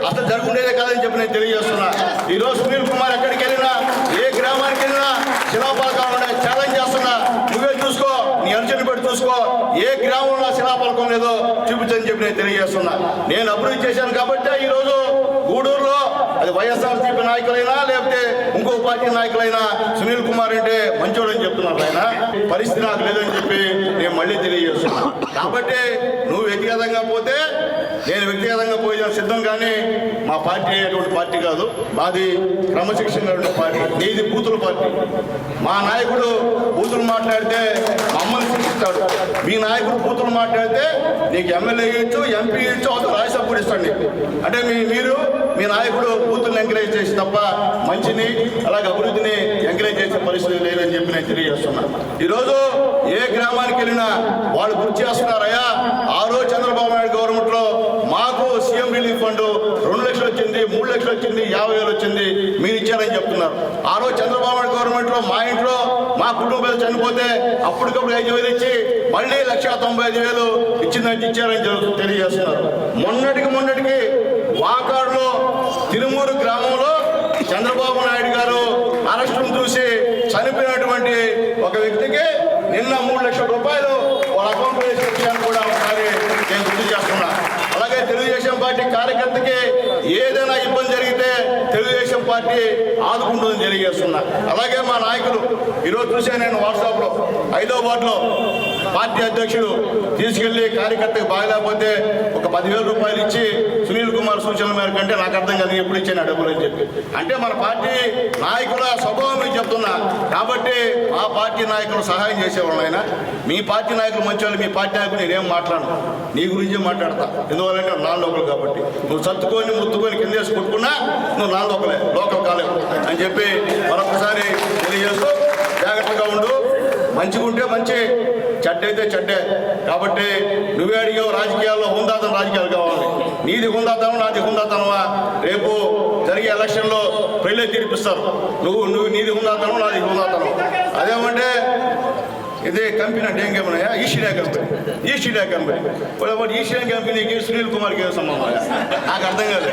Speaker 4: అసలు జరుగుండేదే కాదని చెప్పి నేను తెలియజేస్తున్నా. ఈరోజు సునీల్ కుమార్ ఎక్కడికి వెళ్ళినా, ఏ గ్రామానికి వెళ్ళినా శిలాఫలకాలు ఉన్నాయి, ఛాలెంజ్ చేస్తున్నా. నువ్వే చూసుకో, నీ అంచనా పెట్టి చూసుకో, ఏ గ్రామంలో శిలాఫలకం లేదో చూపించని చెప్పి నేను తెలియజేస్తున్నా. నేను అభివృద్ధి చేశాను కాబట్టి ఈరోజు గూడూరులో అది వైఎస్ఆర్సీపీ నాయకులైనా లేకపోతే ఇంకో పార్టీ నాయకులైనా సునీల్ కుమార్ అంటే మంచోడని చెప్తున్నారు. ఆయన పరిస్థితి నాకు లేదని చెప్పి నేను మళ్ళీ తెలియజేస్తున్నా. కాబట్టి నువ్వు వ్యక్తిగతంగా పోతే నేను వ్యక్తిగతంగా పోయిన సిద్ధం, కానీ మా పార్టీ అటువంటి పార్టీ కాదు. మాది క్రమశిక్షణ పార్టీ, నీది బూతుల పార్టీ. మా నాయకుడు బూతులు మాట్లాడితే మమ్మల్ని శిక్షిస్తాడు, మీ నాయకుడు బూతులు మాట్లాడితే నీకు ఎమ్మెల్యే ఇచ్చు, ఎంపీ ఇచ్చు, అవతల రాజ్యసభ కూడా ఇస్తాడు నీకు. అంటే మీరు మీ నాయకుడు బూతులను ఎంకరేజ్ చేసి తప్ప మంచిని అలాగే అభివృద్ధిని ఎంకరేజ్ చేసే పరిస్థితి లేదని చెప్పి నేను తెలియజేస్తున్నాను. ఈరోజు ఏ గ్రామానికి వెళ్ళినా వాళ్ళు గుర్తు చేస్తున్నారయ్యా, ఆ రోజు చంద్రబాబు నాయుడు గవర్నమెంట్లో మాకు సీఎం రిలీఫ్ ఫండ్ 2 లక్షలు వచ్చింది, 3 లక్షలు వచ్చింది, 50,000 వచ్చింది, మీరు ఇచ్చారని చెప్తున్నారు. ఆ రోజు చంద్రబాబు నాయుడు గవర్నమెంట్లో మా ఇంట్లో మా కుటుంబాలు చనిపోతే అప్పటికప్పుడు 5,000 ఇచ్చి మళ్ళీ 1,95,000 ఇచ్చిందని ఇచ్చారని తెలియజేస్తున్నారు. మొన్నటికి వాకాడులో తిరుమూరు గ్రామంలో చంద్రబాబు నాయుడు గారు అరెస్టును చూసి చనిపోయినటువంటి ఒక వ్యక్తికి నిన్న 3 లక్షల రూపాయలు వాళ్ళ అకౌంట్లో వేసే విషయాన్ని కూడా ఒకసారి నేను గుర్తు చేస్తున్నా. అలాగే తెలుగుదేశం పార్టీ కార్యకర్తకి ఏదైనా ఇబ్బంది జరిగితే తెలుగుదేశం పార్టీ ఆదుకుంటుందని తెలియజేస్తున్నా. అలాగే మా నాయకులు ఈరోజు చూసే నేను వాట్సాప్లో హైదరాబాద్లో పార్టీ అధ్యక్షుడు తీసుకెళ్లి కార్యకర్తకు బాగలేకపోతే ఒక 10,000 రూపాయలు ఇచ్చి సునీల్ కుమార్ సూచనల మేరకు అంటే నాకు అర్థం కాదు ఎప్పుడు ఇచ్చాను ఆ డబ్బులు అని చెప్పి. అంటే మన పార్టీ నాయకుల స్వభావం మీకు చెప్తున్నా. కాబట్టి ఆ పార్టీ నాయకులు సహాయం చేసేవాళ్ళు. ఆయన మీ పార్టీ నాయకులు మంచివాళ్ళు, మీ పార్టీ నాయకులు నేనేం మాట్లాడను, నీ గురించే మాట్లాడతా. ఎందువల్లంటే నాన్ లోకల్ కాబట్టి నువ్వు సత్తుకొని ముత్తుకొని కిందేసి కొట్టుకున్నా నువ్వు నాన్ లోకలే, లోకల్ కాలేవు అని చెప్పి మరొకసారి తెలియజేస్తూ జాగ్రత్తగా ఉండు. మంచిగా ఉంటే మంచి, చెడ్డైతే చెడ్డే. కాబట్టి నువ్వే అడిగావు రాజకీయాల్లో హుందాతనం రాజకీయాలు కావాలి. నీది హుందాతనం, నాది హుందాతనమా? రేపు జరిగే ఎలక్షన్లో ప్రజలే తీర్పిస్తారు. నువ్వు నీది హుందాతనం, నాది హుందాతనం. అదేమంటే ఇది కంపెనీ అంటే ఏం company? East India company. East India కంపెనీకి సునీల్ కుమార్కి ఏం సంబంధం? నాకు అర్థం కాదు.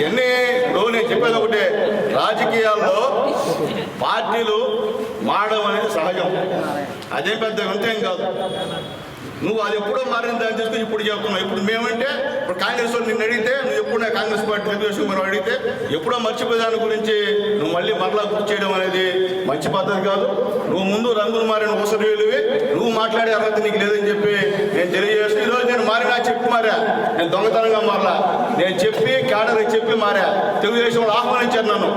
Speaker 4: ఇవన్నీ నేను చెప్పేది ఒకటే, రాజకీయాల్లో పార్టీలు మారడం అనేది సహజం, అదే పెద్ద వింతేం కాదు. నువ్వు అది ఎప్పుడో మారిన దాన్ని తీసుకుని ఇప్పుడు చెప్తున్నావు. ఇప్పుడు మేమంటే ఇప్పుడు కాంగ్రెస్ వాళ్ళు నిన్ను అడిగితే నువ్వు ఎప్పుడు కాంగ్రెస్ పార్టీ తెలుగుదేశం మనం అడిగితే ఎప్పుడో మర్చిపోయే దాని గురించి నువ్వు మళ్ళీ మరలా గుర్తు చేయడం అనేది మంచి పద్ధతి కాదు. నువ్వు ముందు రంగులు మారిన ఊసరవేలువి, నువ్వు మాట్లాడే అర్హత నీకు లేదని చెప్పి నేను తెలియజేస్తూ ఈరోజు నేను మారినా చెప్పి మారా, నేను దొంగతనంగా మారలా, నేను చెప్పి కేడర్కి చెప్పి మారా. తెలుగుదేశం వాళ్ళు ఆహ్వానించారు నన్ను,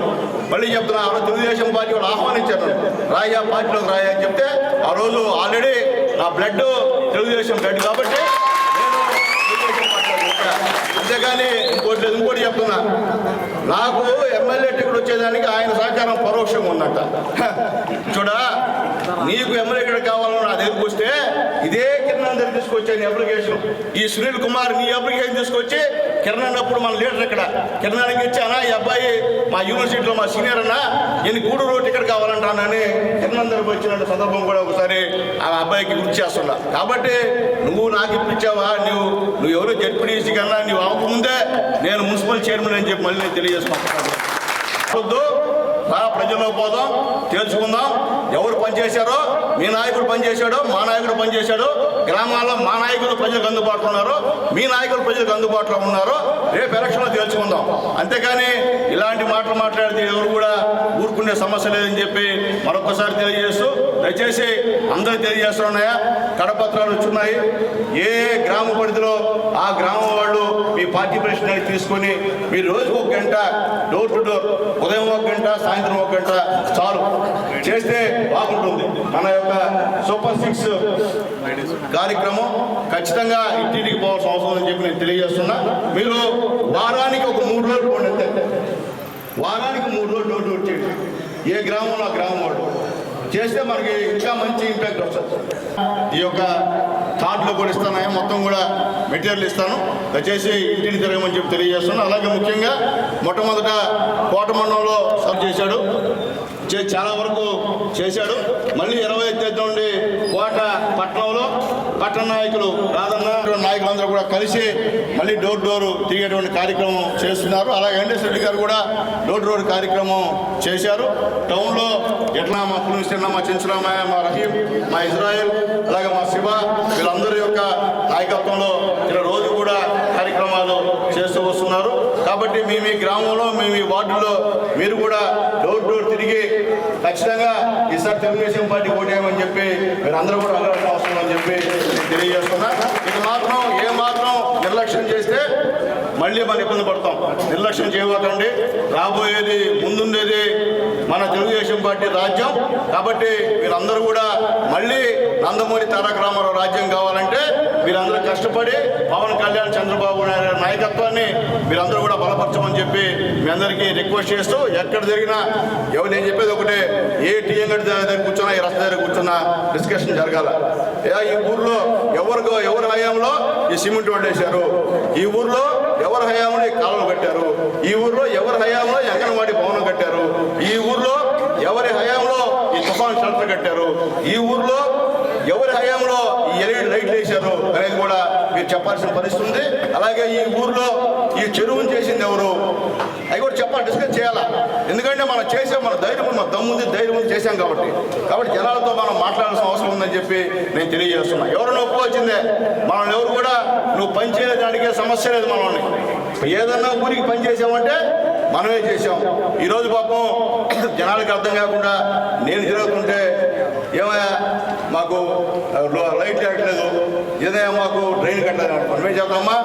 Speaker 4: మళ్ళీ చెప్తున్నా ఆ రోజు తెలుగుదేశం పార్టీ వాళ్ళు ఆహ్వానించారు నన్ను, రాయా పార్టీలోకి రాయా అని చెప్తే ఆ రోజు ఆల్రెడీ నా బ్లడ్ తెలుగుదేశం బ్లడ్ కాబట్టి అంతేగాని ఇంకోటి చెప్తున్నా, నాకు ఎమ్మెల్యే టికెట్ వచ్చేదానికి ఆయన సహకారం పరోక్షంగా ఉందంట. చూడా, నీకు ఎమ్మెల్యే టికెట్ కావాలని నా దగ్గరికి వస్తే ఇదే కిరణ్ దగ్గర తీసుకొచ్చాను అప్లికేషన్. ఈ సునీల్ కుమార్ నీ అప్లికేషన్ తీసుకొచ్చి కిరణ్ అన్నప్పుడు మన లీడర్ ఇక్కడ కిరణానికి ఇచ్చానా, ఈ అబ్బాయి మా యూనివర్సిటీలో మా సీనియర్ అన్నా, నేను గూడూరు టికెట్ కావాలంటానని కిరణ్ దగ్గరకు వచ్చిన సందర్భం కూడా ఒకసారి ఆ అబ్బాయికి గుర్తు చేస్తున్నా. కాబట్టి నువ్వు నాకు ఇప్పించావా, నువ్వు ఎవరో జడ్పీటీసీ కన్నా నువ్వు అవ్వకముందే నేను మున్సిపల్ చైర్మన్ అని చెప్పి మళ్ళీ నేను తెలియజేసుకుంటున్నాను. ప్రజల్లో పోదాం, తెలుసుకుందాం ఎవరు పనిచేశారో. మీ నాయకుడు పనిచేశాడో, మా నాయకుడు పనిచేశాడో, గ్రామాల్లో మా నాయకులు ప్రజలకు అందుబాటులో ఉన్నారో, మీ నాయకులు ప్రజలకు అందుబాటులో ఉన్నారో రేపు ఎలక్షన్లో తెలుసుకుందాం. అంతేకాని ఇలాంటి మాటలు మాట్లాడితే ఎవరు కూడా ఊరుకునే సమస్య లేదని చెప్పి మరొకసారి తెలియజేస్తూ, దయచేసి అందరూ తెలియజేస్తున్నాయా, కడపత్రాలు వచ్చున్నాయి. ఏ గ్రామ పరిధిలో ఆ గ్రామం వాళ్ళు మీ పార్టీ ప్రెసిడెంట్ తీసుకొని మీరు రోజుకు 1 గంట డోర్ టు డోర్, ఉదయం 1 గంట సాయంత్రం 1 గంట చాలు చేస్తే బాగుంటుంది. మన యొక్క సూపర్ 6 కార్యక్రమం ఖచ్చితంగా ఇంటింటికి పోవాల్సిన అవసరం అని చెప్పి నేను తెలియజేస్తున్నా. మీరు వారానికి ఒక 3 రోజులు పోండి, అంతే. వారానికి 3 రోజులు డోర్ డోర్ చేయండి. ఏ గ్రామంలో ఆ గ్రామం వాళ్ళు చేస్తే మనకి ఇంకా మంచి ఇంపాక్ట్ వస్తుంది. ఈ యొక్క కార్డులో కూడా ఇస్తాను, మొత్తం కూడా మెటీరియల్ ఇస్తాను, దయచేసి ఇంటిని తిరగమని చెప్పి తెలియజేస్తున్నాను. అలాగే ముఖ్యంగా మొట్టమొదట కోట మండలంలో సబ్ చేశాడు, చాలా వరకు చేశాడు. మళ్ళీ 20వ తేదీ నుండి కోట పట్టణంలో పట్టణ నాయకులు రాదన్న నాయకులందరూ కూడా కలిసి మళ్ళీ డోర్ డోర్ తిరిగేటువంటి కార్యక్రమం చేస్తున్నారు. అలాగే వెంకటేశ్వర రెడ్డి గారు కూడా డోర్ డోర్ కార్యక్రమం చేశారు. టౌన్లో ఎట్లా మా పులిమిస్తున్న మా చెంచురామయ్య, మా రహీం, మా ఇజ్రాయెల్, అలాగే మా శివ, వీళ్ళందరి యొక్క నాయకత్వంలో ఇలా రోజు కూడా కార్యక్రమాలు చేస్తూ వస్తున్నారు. కాబట్టి మీ గ్రామంలో మీ వార్డులో మీరు కూడా డోర్ డోర్ తిరిగి ఖచ్చితంగా ఈసారి తెలుగుదేశం పార్టీ ఓటేయమని చెప్పి మీరు అందరూ కూడా అడగాల్సిన అవసరం అని చెప్పి నేను తెలియజేస్తున్నా. ఇది మాత్రం ఏమాత్రం నిర్లక్ష్యం చేస్తే మళ్ళీ మనం ఇబ్బంది పడతాం. నిర్లక్ష్యం చేయవద్దండి. రాబోయేది ముందుండేది మన తెలుగుదేశం పార్టీ రాజ్యం. కాబట్టి మీరందరూ కూడా మళ్ళీ నందమూరి తారక రామారావు రాజ్యం కావాలంటే మీరందరూ కష్టపడి పవన్ కళ్యాణ్, చంద్రబాబు నాయుడు నాయకత్వాన్ని మీరందరూ కూడా బలపరచమని చెప్పి మీ అందరికీ రిక్వెస్ట్ చేస్తూ, ఎక్కడ జరిగినా నేను చెప్పేది ఒకటే, ఏ టీఎం గడి దగ్గర కూర్చున్నా, ఈ రస్త దగ్గర కూర్చున్నా డిస్కషన్ జరగాల. ఈ ఊర్లో ఎవరి హయాంలో ఈ సిమెంట్ రోడ్డు వేశారు, ఈ ఊర్లో ఎవరి హయాంలో ఈ కాలువలు కట్టారు, ఈ ఊర్లో ఎవరి హయాంలో అంగన్వాడీ భవనం కట్టారు, ఈ ఊర్లో ఎవరి హయాంలో ఈ తుఫాన్ షెల్టర్ కట్టారు, ఈ ఊర్లో ఎవరి హయాంలో ఈ ఎల్ఈడి లైట్లు వేశారు అనేది కూడా మీరు చెప్పాల్సిన పరిస్థితి ఉంది. అలాగే ఈ ఊర్లో ఈ చెరువును చేసింది ఎవరు, అవి కూడా చెప్పాలి, డిస్కస్ చేయాలా. ఎందుకంటే మనం చేసాం, మన ధైర్యం, మన దమ్ముంది, ధైర్యం ఉంది, చేశాం కాబట్టి జనాలతో మనం మాట్లాడాల్సిన అవసరం ఉందని చెప్పి నేను తెలియజేస్తున్నా. ఎవరైనా ఒప్పుకొచ్చిందే, మనల్ని ఎవరు కూడా నువ్వు పని చేయడానికి సమస్య లేదు. మనల్ని ఏదన్నా ఊరికి పని చేసామంటే మనమే చేసాం. ఈరోజు పాపం జనాలకి అర్థం కాకుండా నేను జరుగుతుంటే, ఏమయ్యా మాకు లైట్ కట్టలేదు, ఏదైనా మాకు డ్రైన్ కట్టలేదు, మనమే చేద్దామా,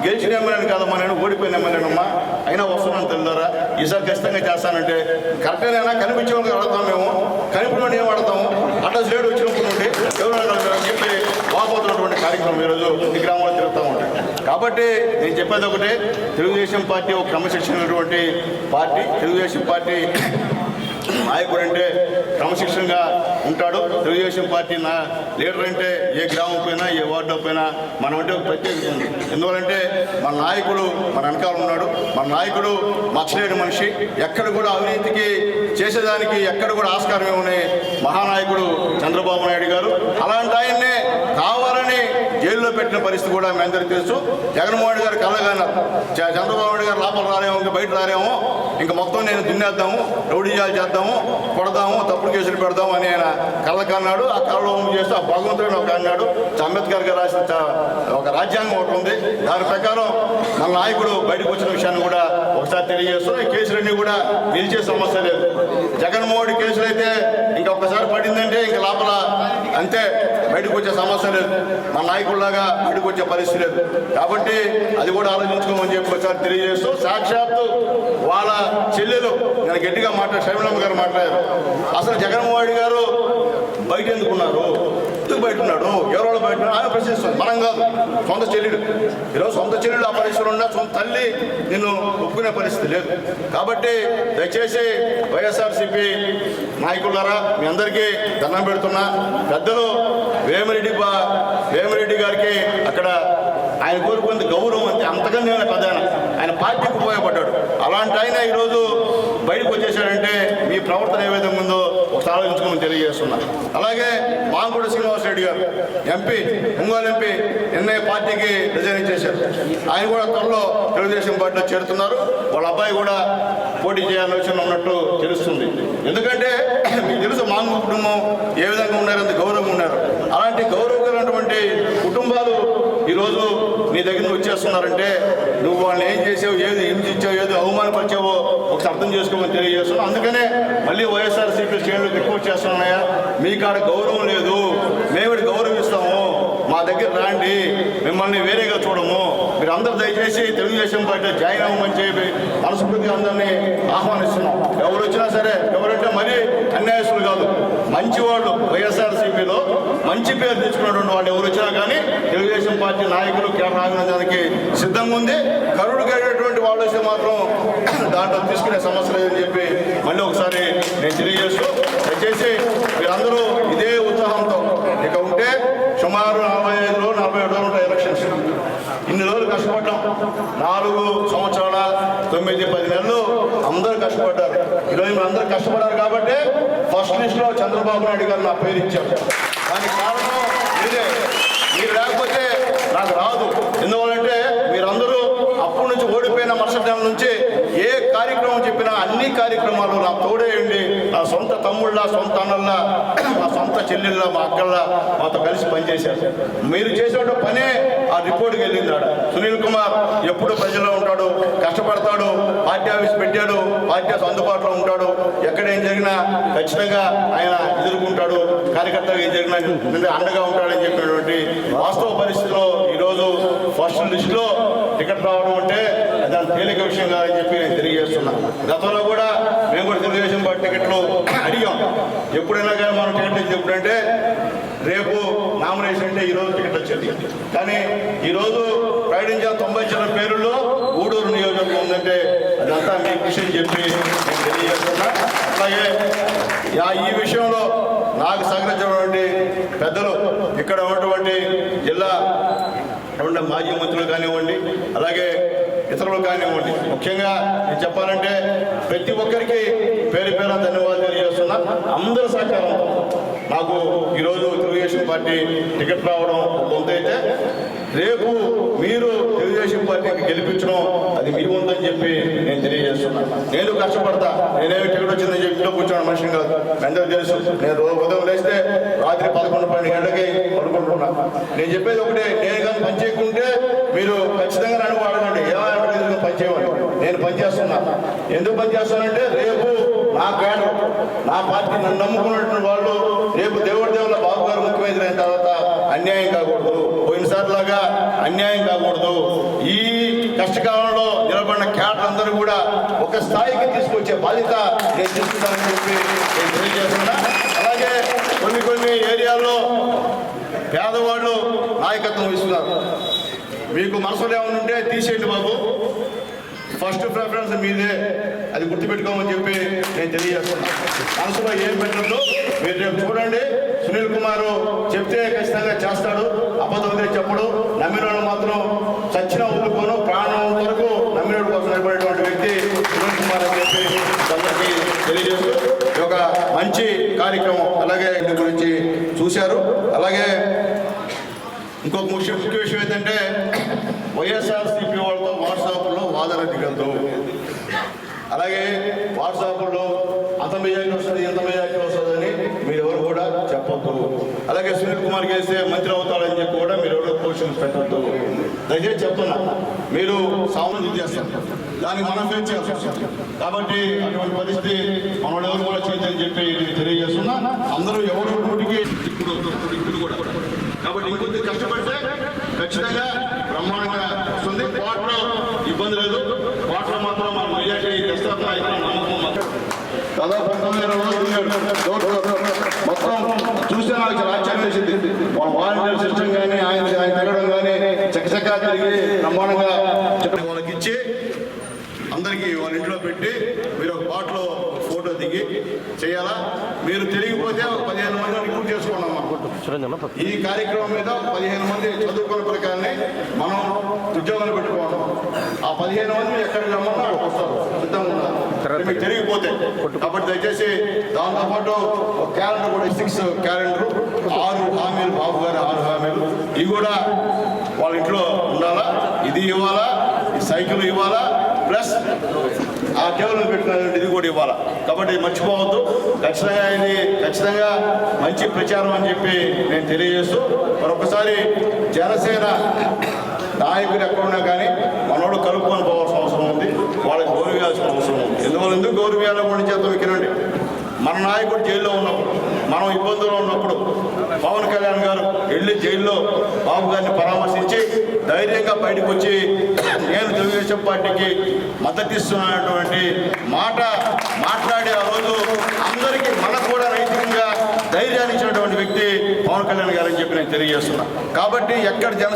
Speaker 4: గెలిచిన ఎమ్మెల్యేని కాదమ్మా, నేను ఓడిపోయిన ఎమ్మెల్యేనమ్మా, అయినా వస్తున్నాను తెలుదారా, ఈసారి ఖచ్చితంగా చేస్తానంటే కరెక్టేనా కనిపించే వాళ్ళకి అడుగుతాం. మేము కనిపించిన ఏం అడుగుతాము, అడ్రస్ లేడు వచ్చినప్పుడు నుండి ఎవరు చెప్పి బాగుపోతున్నటువంటి కార్యక్రమం ఈరోజు ఈ గ్రామంలో తిరుగుతూ ఉంటాయి. కాబట్టి నేను చెప్పేది ఒకటే, తెలుగుదేశం పార్టీ ఒక క్రమశిక్షణటువంటి పార్టీ. తెలుగుదేశం పార్టీ నాయకుడు అంటే క్రమశిక్షణగా ఉంటాడు. తెలుగుదేశం పార్టీ లీడర్ అంటే ఏ గ్రామం పోయినా, ఏ వార్డు పోయినా మనం అంటే ప్రత్యేకత ఉంది. ఎందువలంటే మన నాయకుడు మన వెనకాల ఉన్నాడు. మన నాయకుడు మచ్చలేని మనిషి, ఎక్కడ కూడా అవినీతికి చేసేదానికి ఎక్కడ కూడా ఆస్కారం ఏమని మహానాయకుడు చంద్రబాబు నాయుడు గారు. అలాంటి ఆయన్నే కావాలని జైల్లో పెట్టిన పరిస్థితి కూడా మీ అందరికీ తెలుసు. జగన్మోహన్ రెడ్డి గారు కలగాన్నారు, చంద్రబాబు నాయుడు గారు లోపల రాలేమో, ఇంకా బయట రాలేమో, ఇంకా మొత్తం నేను దున్నేద్దాము, రౌడీజాలు చేద్దాము, కొడదాము, తప్పుడు కేసులు పెడదాము అని ఆయన కళ్ళకు అన్నాడు. ఆ కళ్ళలో చేస్తూ ఆ భగవంతుడు ఒక అన్నాడు. అంబేద్కర్ గారు రాసిన ఒక రాజ్యాంగం ఒకటి ఉంది. దాని ప్రకారం మన నాయకుడు బయటకు వచ్చిన విషయాన్ని కూడా ఒకసారి తెలియజేస్తున్నాం. ఈ కేసులన్నీ కూడా నిలిచే సమస్య లేదు. జగన్మోహన్ కేసులు అయితే ఇంకా ఒక్కసారి పడిందంటే ఇంకా లోపల అంతే, బయటకు వచ్చే సమస్య లేదు. మన నాయకుల్లాగా బయటకు వచ్చే పరిస్థితి లేదు. కాబట్టి అది కూడా ఆలోచించుకోమని చెప్పి ఒకసారి తెలియజేస్తూ, సాక్షాత్తు వాళ్ళ చెల్లెలు నేను గట్టిగా షర్మిలమ్మ గారు మాట్లాడారు. అసలు జగన్మోహన్ గారు బయట ఎందుకున్నారు, ఎందుకు బయట ఉన్నాడు, ఎవరో బయట ఆయన ప్రశ్నిస్తుంది. మనం కాదు, సొంత చెల్లెడు. ఈరోజు సొంత చెల్లెడు ఆ పరిస్థితులు ఉన్నా సొంత తల్లి నిన్ను ఒప్పుకునే పరిస్థితి లేదు. కాబట్టి దయచేసి వైఎస్ఆర్సీపీ నాయకులారా మీ అందరికీ దండం పెడుతున్నా. పెద్దలు వేమిరెడ్డి గారికి అక్కడ ఆయన కోరుకున్న గౌరవం అంతే, అంతకన్నా పెద్ద ఆయన పార్టీకి ఉపయోగపడ్డాడు. అలాంటి ఆయన ఈరోజు బయటకు వచ్చేసాడంటే మీ ప్రవర్తన ఏ విధంగా ఉందో ఒకసారి ఆలోచించుకోమని తెలియజేస్తున్నా. అలాగే మాంగుడి శ్రీనివాసరెడ్డి గారు ఎంపీ, ఒంగోలు ఎంపీ, నిన్నే పార్టీకి రిజైన్ చేశారు. ఆయన కూడా త్వరలో తెలుగుదేశం పార్టీలో చేరుతున్నారు. వాళ్ళ అబ్బాయి కూడా పోటీ చేయాలని ఉన్నట్టు తెలుస్తుంది. ఎందుకంటే మీకు తెలుసు మాంగు కుటుంబం ఏ విధంగా ఉన్నారు, అంత గౌరవంగా ఉన్నారు. అలాంటి గౌరవకరమైనటువంటి కుటుంబాలు ఈరోజు నీ దగ్గర వచ్చేస్తున్నారంటే నువ్వు వాళ్ళని ఏం చేసావు, ఏది హింసించావు, ఏది అవమానపరిచావో ఒకసారి అర్థం చేసుకోమని తెలియజేస్తున్నావు. అందుకనే మళ్ళీ వైఎస్ఆర్సీపీ శ్రేణులు ఎక్కువ చేస్తున్నాయా, మీ కాడ గౌరవం లేదు, మేము గౌరవిస్తాము, మా దగ్గర రాండి, మిమ్మల్ని వేరేగా చూడము, మీరు అందరూ దయచేసి తెలుగుదేశం పార్టీ జాయిన్ అవ్వమని చెప్పి మనస్ఫూర్తిగా అందరినీ ఆహ్వానిస్తున్నాం. ఎవరు వచ్చినా సరే, ఎవరంటే మరీ అన్యాయస్తులు కాదు, మంచివాళ్ళు, వైఎస్ఆర్సీపీలో మంచి పేరు తెచ్చుకున్నటువంటి వాళ్ళు ఎవరు వచ్చినా కానీ తెలుగుదేశం పార్టీ నాయకులు కేటాయించడానికి సిద్ధంగా ఉంది. కరుడు కలిగినటువంటి వాళ్ళు వస్తే మాత్రం దాంట్లో తీసుకునే సమస్య లేదని చెప్పి మళ్ళీ ఒకసారి నేను తెలియజేస్తూ, దయచేసి మీరందరూ ఇదే ఉత్సాహంతో ఇక ఉంటే సుమారు 45-47 రోజులు ఉంటాయి ఎలక్షన్స్. ఇన్ని రోజులు కష్టపడ్డాం, 4 సంవత్సరాల 9-10 నెలలు అందరూ కష్టపడ్డారు. ఈరోజు మీరు అందరూ కష్టపడ్డారు కాబట్టి ఫస్ట్ లిస్ట్లో చంద్రబాబు నాయుడు గారు నా పేరు ఇచ్చారు. దానికి కారణం మీరే. మీరు లేకపోతే నాకు రాదు. ఎందువల్లంటే మీరందరూ అప్పటి నుంచి ఓడిపోయిన మరుసటి నెల నుంచి ఏ కార్యక్రమం చెప్పినా అన్ని కార్యక్రమాలు నా తోడేయండి, నా సొంత తమ్ముళ్ళ, సొంత అన్నల్లా, మా సొంత చెల్లెళ్ళ, మా అక్కల్లా మాతో కలిసి పనిచేశారు. మీరు చేసే పనే ఆ రిపోర్ట్కి వెళ్ళింది. ఆడ సునీల్ కుమార్ ఎప్పుడు ప్రజల్లో ఉంటాడు, కష్టపడతాడు, పార్టీ ఆఫీస్ పెట్టాడు, పార్టీ అందుబాటులో ఉంటాడు, ఎక్కడ ఏం జరిగినా ఖచ్చితంగా ఆయన ఎదుర్కొంటాడు, కార్యకర్తగా ఏం జరిగినా అండగా ఉంటాడని చెప్పినటువంటి వాస్తవ పరిస్థితిలో ఈరోజు ఫస్ట్ లిస్టులో టికెట్ రావడం అంటే దాని తేలిక విషయం కాదని చెప్పి నేను తెలియజేస్తున్నాను. గతంలో కూడా మేము కూడా తెలుగుదేశం పార్టీ టికెట్లు అడిగాం. ఎప్పుడైనా కానీ మనం టికెట్ ఇచ్చి ఎప్పుడంటే రేపు నామినేషన్ అంటే ఈరోజు టికెట్ వచ్చేది. కానీ ఈరోజు ప్రకటించిన 90 చిన్న పేరుల్లో గూడూరు నియోజకవర్గం ఉందంటే అదంతా మీ కృషి అని చెప్పి నేను తెలియజేస్తున్నా. అలాగే ఈ విషయంలో నాకు సహకరించినటువంటి పెద్దలు, ఇక్కడ ఉన్నటువంటి జిల్లా మాజీ మంత్రులు కానివ్వండి, అలాగే ఇతరులు కానివ్వండి, ముఖ్యంగా నేను చెప్పాలంటే ప్రతి ఒక్కరికి పేరు పేరు ధన్యవాదాలు తెలియజేస్తున్నా. అందరూ సహకారంతో నాకు ఈరోజు తెలుగుదేశం పార్టీ టికెట్ రావడం కొంతైతే, రేపు మీరు తెలుగుదేశం పార్టీకి గెలిపించడం అది మీ ఉందని చెప్పి నేను తెలియజేస్తున్నాను. నేను కష్టపడతా, నేనేమి టికెట్ వచ్చిందని చెప్పి ఇంట్లో కూర్చోవడం మనిషిని కాదు, అందరూ తెలుసు. నేను ఉదయం లేస్తే రాత్రి 11-12 గంటలకి పడుకుంటున్నా. నేను చెప్పేది ఒకటే, నేను కానీ పని చేయకుంటే మీరు ఖచ్చితంగా నన్ను వాడకండి, ఏమైనా పనిచేయమని. నేను పనిచేస్తున్నా. ఎందుకు పనిచేస్తానంటే రేపు నా క్యాడర్, నా పార్టీ నన్ను నమ్ముకున్నటువంటి వాళ్ళు రేపు దేవుళ్ళ బాబు గారు ముఖ్యమంత్రి అయిన తర్వాత అన్యాయం కాకూడదు, పోయినసారిలాగా అన్యాయం కాకూడదు. ఈ కష్టకాలంలో నిలబడిన క్యాడర్ అందరూ కూడా ఒక స్థాయికి తీసుకొచ్చే బాధ్యత నేను తీసుకుంటానని చెప్పి నేను తెలియజేస్తున్నా. అలాగే కొన్ని ఏరియాల్లో పేదవాళ్ళు నాయకత్వం ఇస్తున్నారు. మీకు మనసులో ఏమైనా ఉంటే తీసేయండి బాబు, ఫస్ట్ ప్రిఫరెన్స్ మీదే, అది గుర్తుపెట్టుకోమని చెప్పి నేను తెలియజేస్తున్నాను. మనసులో ఏం పెట్టద్దు. మీరు రేపు చూడండి, సునీల్ కుమార్ చెప్తే ఖచ్చితంగా చేస్తాడు, అబద్ధం చెప్పడు. నమ్మిన వాళ్ళు మాత్రం చచ్చిన వదులుకోను, ప్రాణం వరకు నమ్మిన కోసం నిలబడేటువంటి వ్యక్తి సునీల్ కుమార్ అని చెప్పి అందరికీ తెలియజేస్తూ ఒక మంచి కార్యక్రమం అలాగే దీని గురించి చూశారు. అలాగే ఇంకొక ముఖ్య విషయం ఏంటంటే వైఎస్ఆర్సీపీ వాళ్ళతో వాట్సాప్లో వాదన దిగద్దు. అలాగే వాట్సాప్లో అంత మెజార్టీ వస్తుంది ఎంత మెజార్టీ వస్తుందని మీరు ఎవరు కూడా చెప్పొద్దు. అలాగే సునీల్ కుమార్కి వేస్తే మంత్రి అవుతాడని చెప్పి కూడా మీరు ఎవరు క్వశ్చన్స్ పెట్టద్దు. దయచేసి చెప్తున్నా, మీరు సామాన్యం చేస్తారు, దాన్ని మనం ఫేస్ చేయాల్సి వస్తుంది. కాబట్టి అటువంటి పరిస్థితి మనం ఎవరు కూడా చేయదని చెప్పి నేను తెలియజేస్తున్నా. అందరూ ఎవరు నోటికి ఇప్పుడు కూడా కాబట్టి ఇంకొంచెం కష్టపడితే ఖచ్చితంగా బ్రహ్మాండంగా వస్తుంది. వాటర్ ఇబ్బంది లేదు, వాటర్ మాత్రం మనం మెజార్టీ తెస్తారని నమ్మకం మాత్రం. దాదాపు 19 మొత్తం చూస్తే నాకు చాలా ఆశ్చర్యం వేసింది. వాళ్ళ వాలంటీర్ సిస్టమ్ కానీ ఆయన తిరగడం కానీ చక్కచక్కా తిరిగి బ్రహ్మాండంగా వాళ్ళకి ఇచ్చి అందరికీ వాళ్ళ ఇంట్లో పెట్టి మీరు ఒక బాట్లో ఫోటో దిగి చేయాలా. మీరు తిరిగిపోతే 15 మంది రిక్రూట్ చేసుకున్నాం అనుకుంటున్నాం. ఈ కార్యక్రమం మీద 15 మంది చదువుకున్న ప్రకారాన్ని మనం ఉద్యోగాలు పెట్టుకోవడం. ఆ 15 మంది ఎక్కడికి రమ్మన్నా అక్కడికి వస్తారు, సిద్ధంగా ఉన్నారు మీకు తిరిగిపోతే. కాబట్టి దయచేసి దాంతోపాటు ఒక క్యాలెండర్ కూడా 6 క్యాలెండర్ 6 హామీలు, బాబు గారు 6 హామీలు ఇవి కూడా వాళ్ళ ఇంట్లో ఉండాలా. ఇది ఇవ్వాలా, ఈ సైకిల్ ఇవ్వాలా, ప్లస్ ఆ టేబుల్ పెట్టుకునే ఇది కూడా ఇవ్వాలా. కాబట్టి మర్చిపోవద్దు. ఖచ్చితంగా మంచి ప్రచారం అని చెప్పి నేను తెలియజేస్తూ మరొకసారి జనసేన నాయకులు ఎక్కడున్నా కానీ మనోడు కలుపుకొని పోవాల్సిన అవసరం ఉంది, వాళ్ళకి గౌరవించాల్సిన అవసరం ఉంది. ఎందుకు గౌరవించాలో కూడా చేద్దాం. వినండి, మన నాయకుడు జైల్లో ఉన్నప్పుడు, మనం ఇబ్బందుల్లో ఉన్నప్పుడు పవన్ కళ్యాణ్ గారు వెళ్ళి జైల్లో బాబు గారిని పరామర్శించి ధైర్యంగా బయటకు వచ్చి నేను తెలుగుదేశం పార్టీకి మద్దతు ఇస్తున్నటువంటి మాట మాట్లాడి ఆ రోజు అందరికీ మనకు కూడా నైతికంగా ధైర్యాన్ని ఇచ్చినటువంటి వ్యక్తి పవన్ కళ్యాణ్ గారు అని చెప్పి నేను తెలియజేస్తున్నా. కాబట్టి ఎక్కడ జన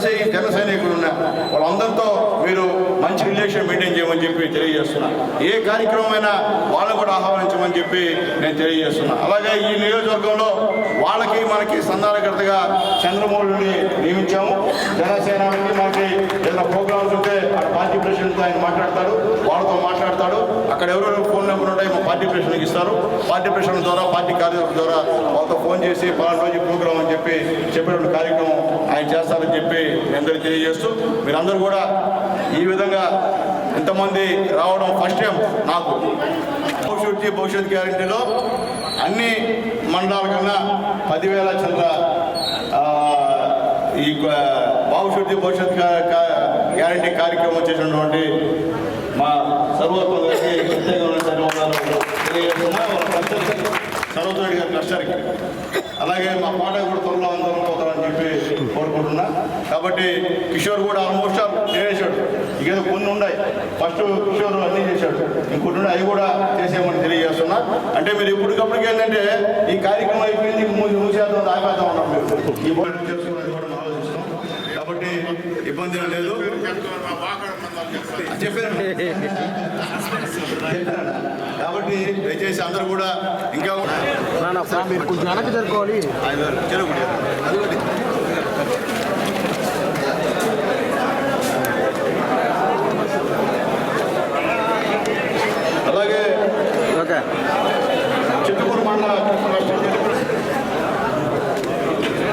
Speaker 4: సైనికులు ఉన్నా వాళ్ళందరితో మీరు మంచి రిలేషన్ మెయింటైన్ చేయమని చెప్పి తెలియజేస్తున్నా. ఏ కార్యక్రమమైనా వాళ్ళని కూడా ఆహ్వానించమని చెప్పి నేను తెలియజేస్తున్నా. అలాగే ఈ నియోజకవర్గంలో వాళ్ళకి మనకి సంధానకర్తగా చంద్రమౌళిని నియమించాము. జనసేనకి మనకి ఏదైనా ప్రోగ్రామ్స్ ఉంటే అక్కడ పార్టీ ప్రెసిడెంట్తో ఆయన మాట్లాడతాడు, వాళ్ళతో మాట్లాడతాడు. అక్కడ ఎవరెవరు ఫోన్ నెంబర్ ఉంటాయి మా పార్టీ ప్రెసిడెంట్కి ఇస్తారు. పార్టీ ప్రెసిడెంట్ ద్వారా, పార్టీ కార్యదర్శి ద్వారా వాళ్ళతో ఫోన్ చేసి 12 రోజు ప్రోగ్రామ్ అని చెప్పి చెప్పేటువంటి కార్యక్రమం ఆయన చేస్తారని చెప్పి మీ అందరికీ తెలియజేస్తూ మీరందరూ కూడా ఈ విధంగా ఇంతమంది రావడం ఫస్ట్ టైం నాకు. భవిష్యత్ గ్యారంటీలో అన్ని మండలాల కన్నా 10,000 చంద్ర ఈ భవిష్యత్ గ్యారంటీ కార్యక్రమం చేసినటువంటి మా సర్వోత్మ గారికి సర్వోత్రెడ్డి గారి కష్టానికి, అలాగే మా పాట కూడా త్వరలో అందరం పోతారని చెప్పి కోరుకుంటున్నా. కాబట్టి కిషోర్ కూడా ఆల్మోస్ట్ చేసాడు. ఇకేదో కొన్ని ఉన్నాయి, ఫస్ట్ కిషోర్ అన్నీ చేశాడు, ఇంకొన్ని అవి కూడా చేసేయమని తెలియజేస్తున్నా. అంటే మీరు ఇప్పటికప్పటికి ఏంటంటే ఈ కార్యక్రమం అయిపోయింది, మూసేద్దాం ఆపేద్దాం ఉన్నాం. మీరు ఈ బోర్డు చేసుకున్నది కూడా ఆలోచిస్తాం. కాబట్టి ఇబ్బంది ఏం లేదు. కాబట్టి దయచేసి అందరూ కూడా ఇంకా
Speaker 1: మీరు కొంచెం వెనక్కి జరుపుకోవాలి.
Speaker 4: అలాగే చిత్తూరు మండల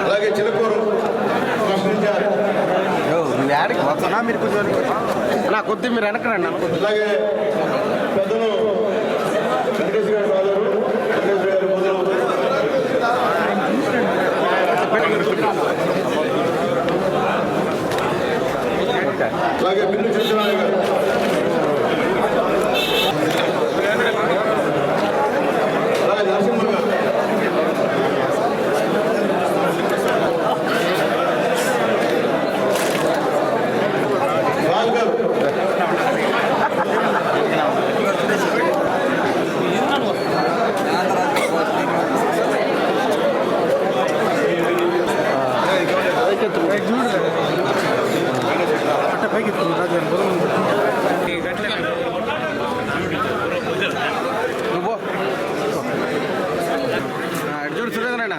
Speaker 4: అలాగే చిలుకూరు ప్రశ్నించారు.
Speaker 1: యాడికి వస్తున్నా మీరు కొంచెం నా కొద్ది మీరు వెనకరండి.
Speaker 4: అలాగే పెద్దలు వెంకటేశ్వర గారి ఫాదరు, వెంకటేశ్వర గారి బోధన, అలాగే బిల్లు సత్యనారాయణ గారు, అలాగే నరసింహ గారు, రాజు గారు,
Speaker 1: చూడు సురేంద్రనా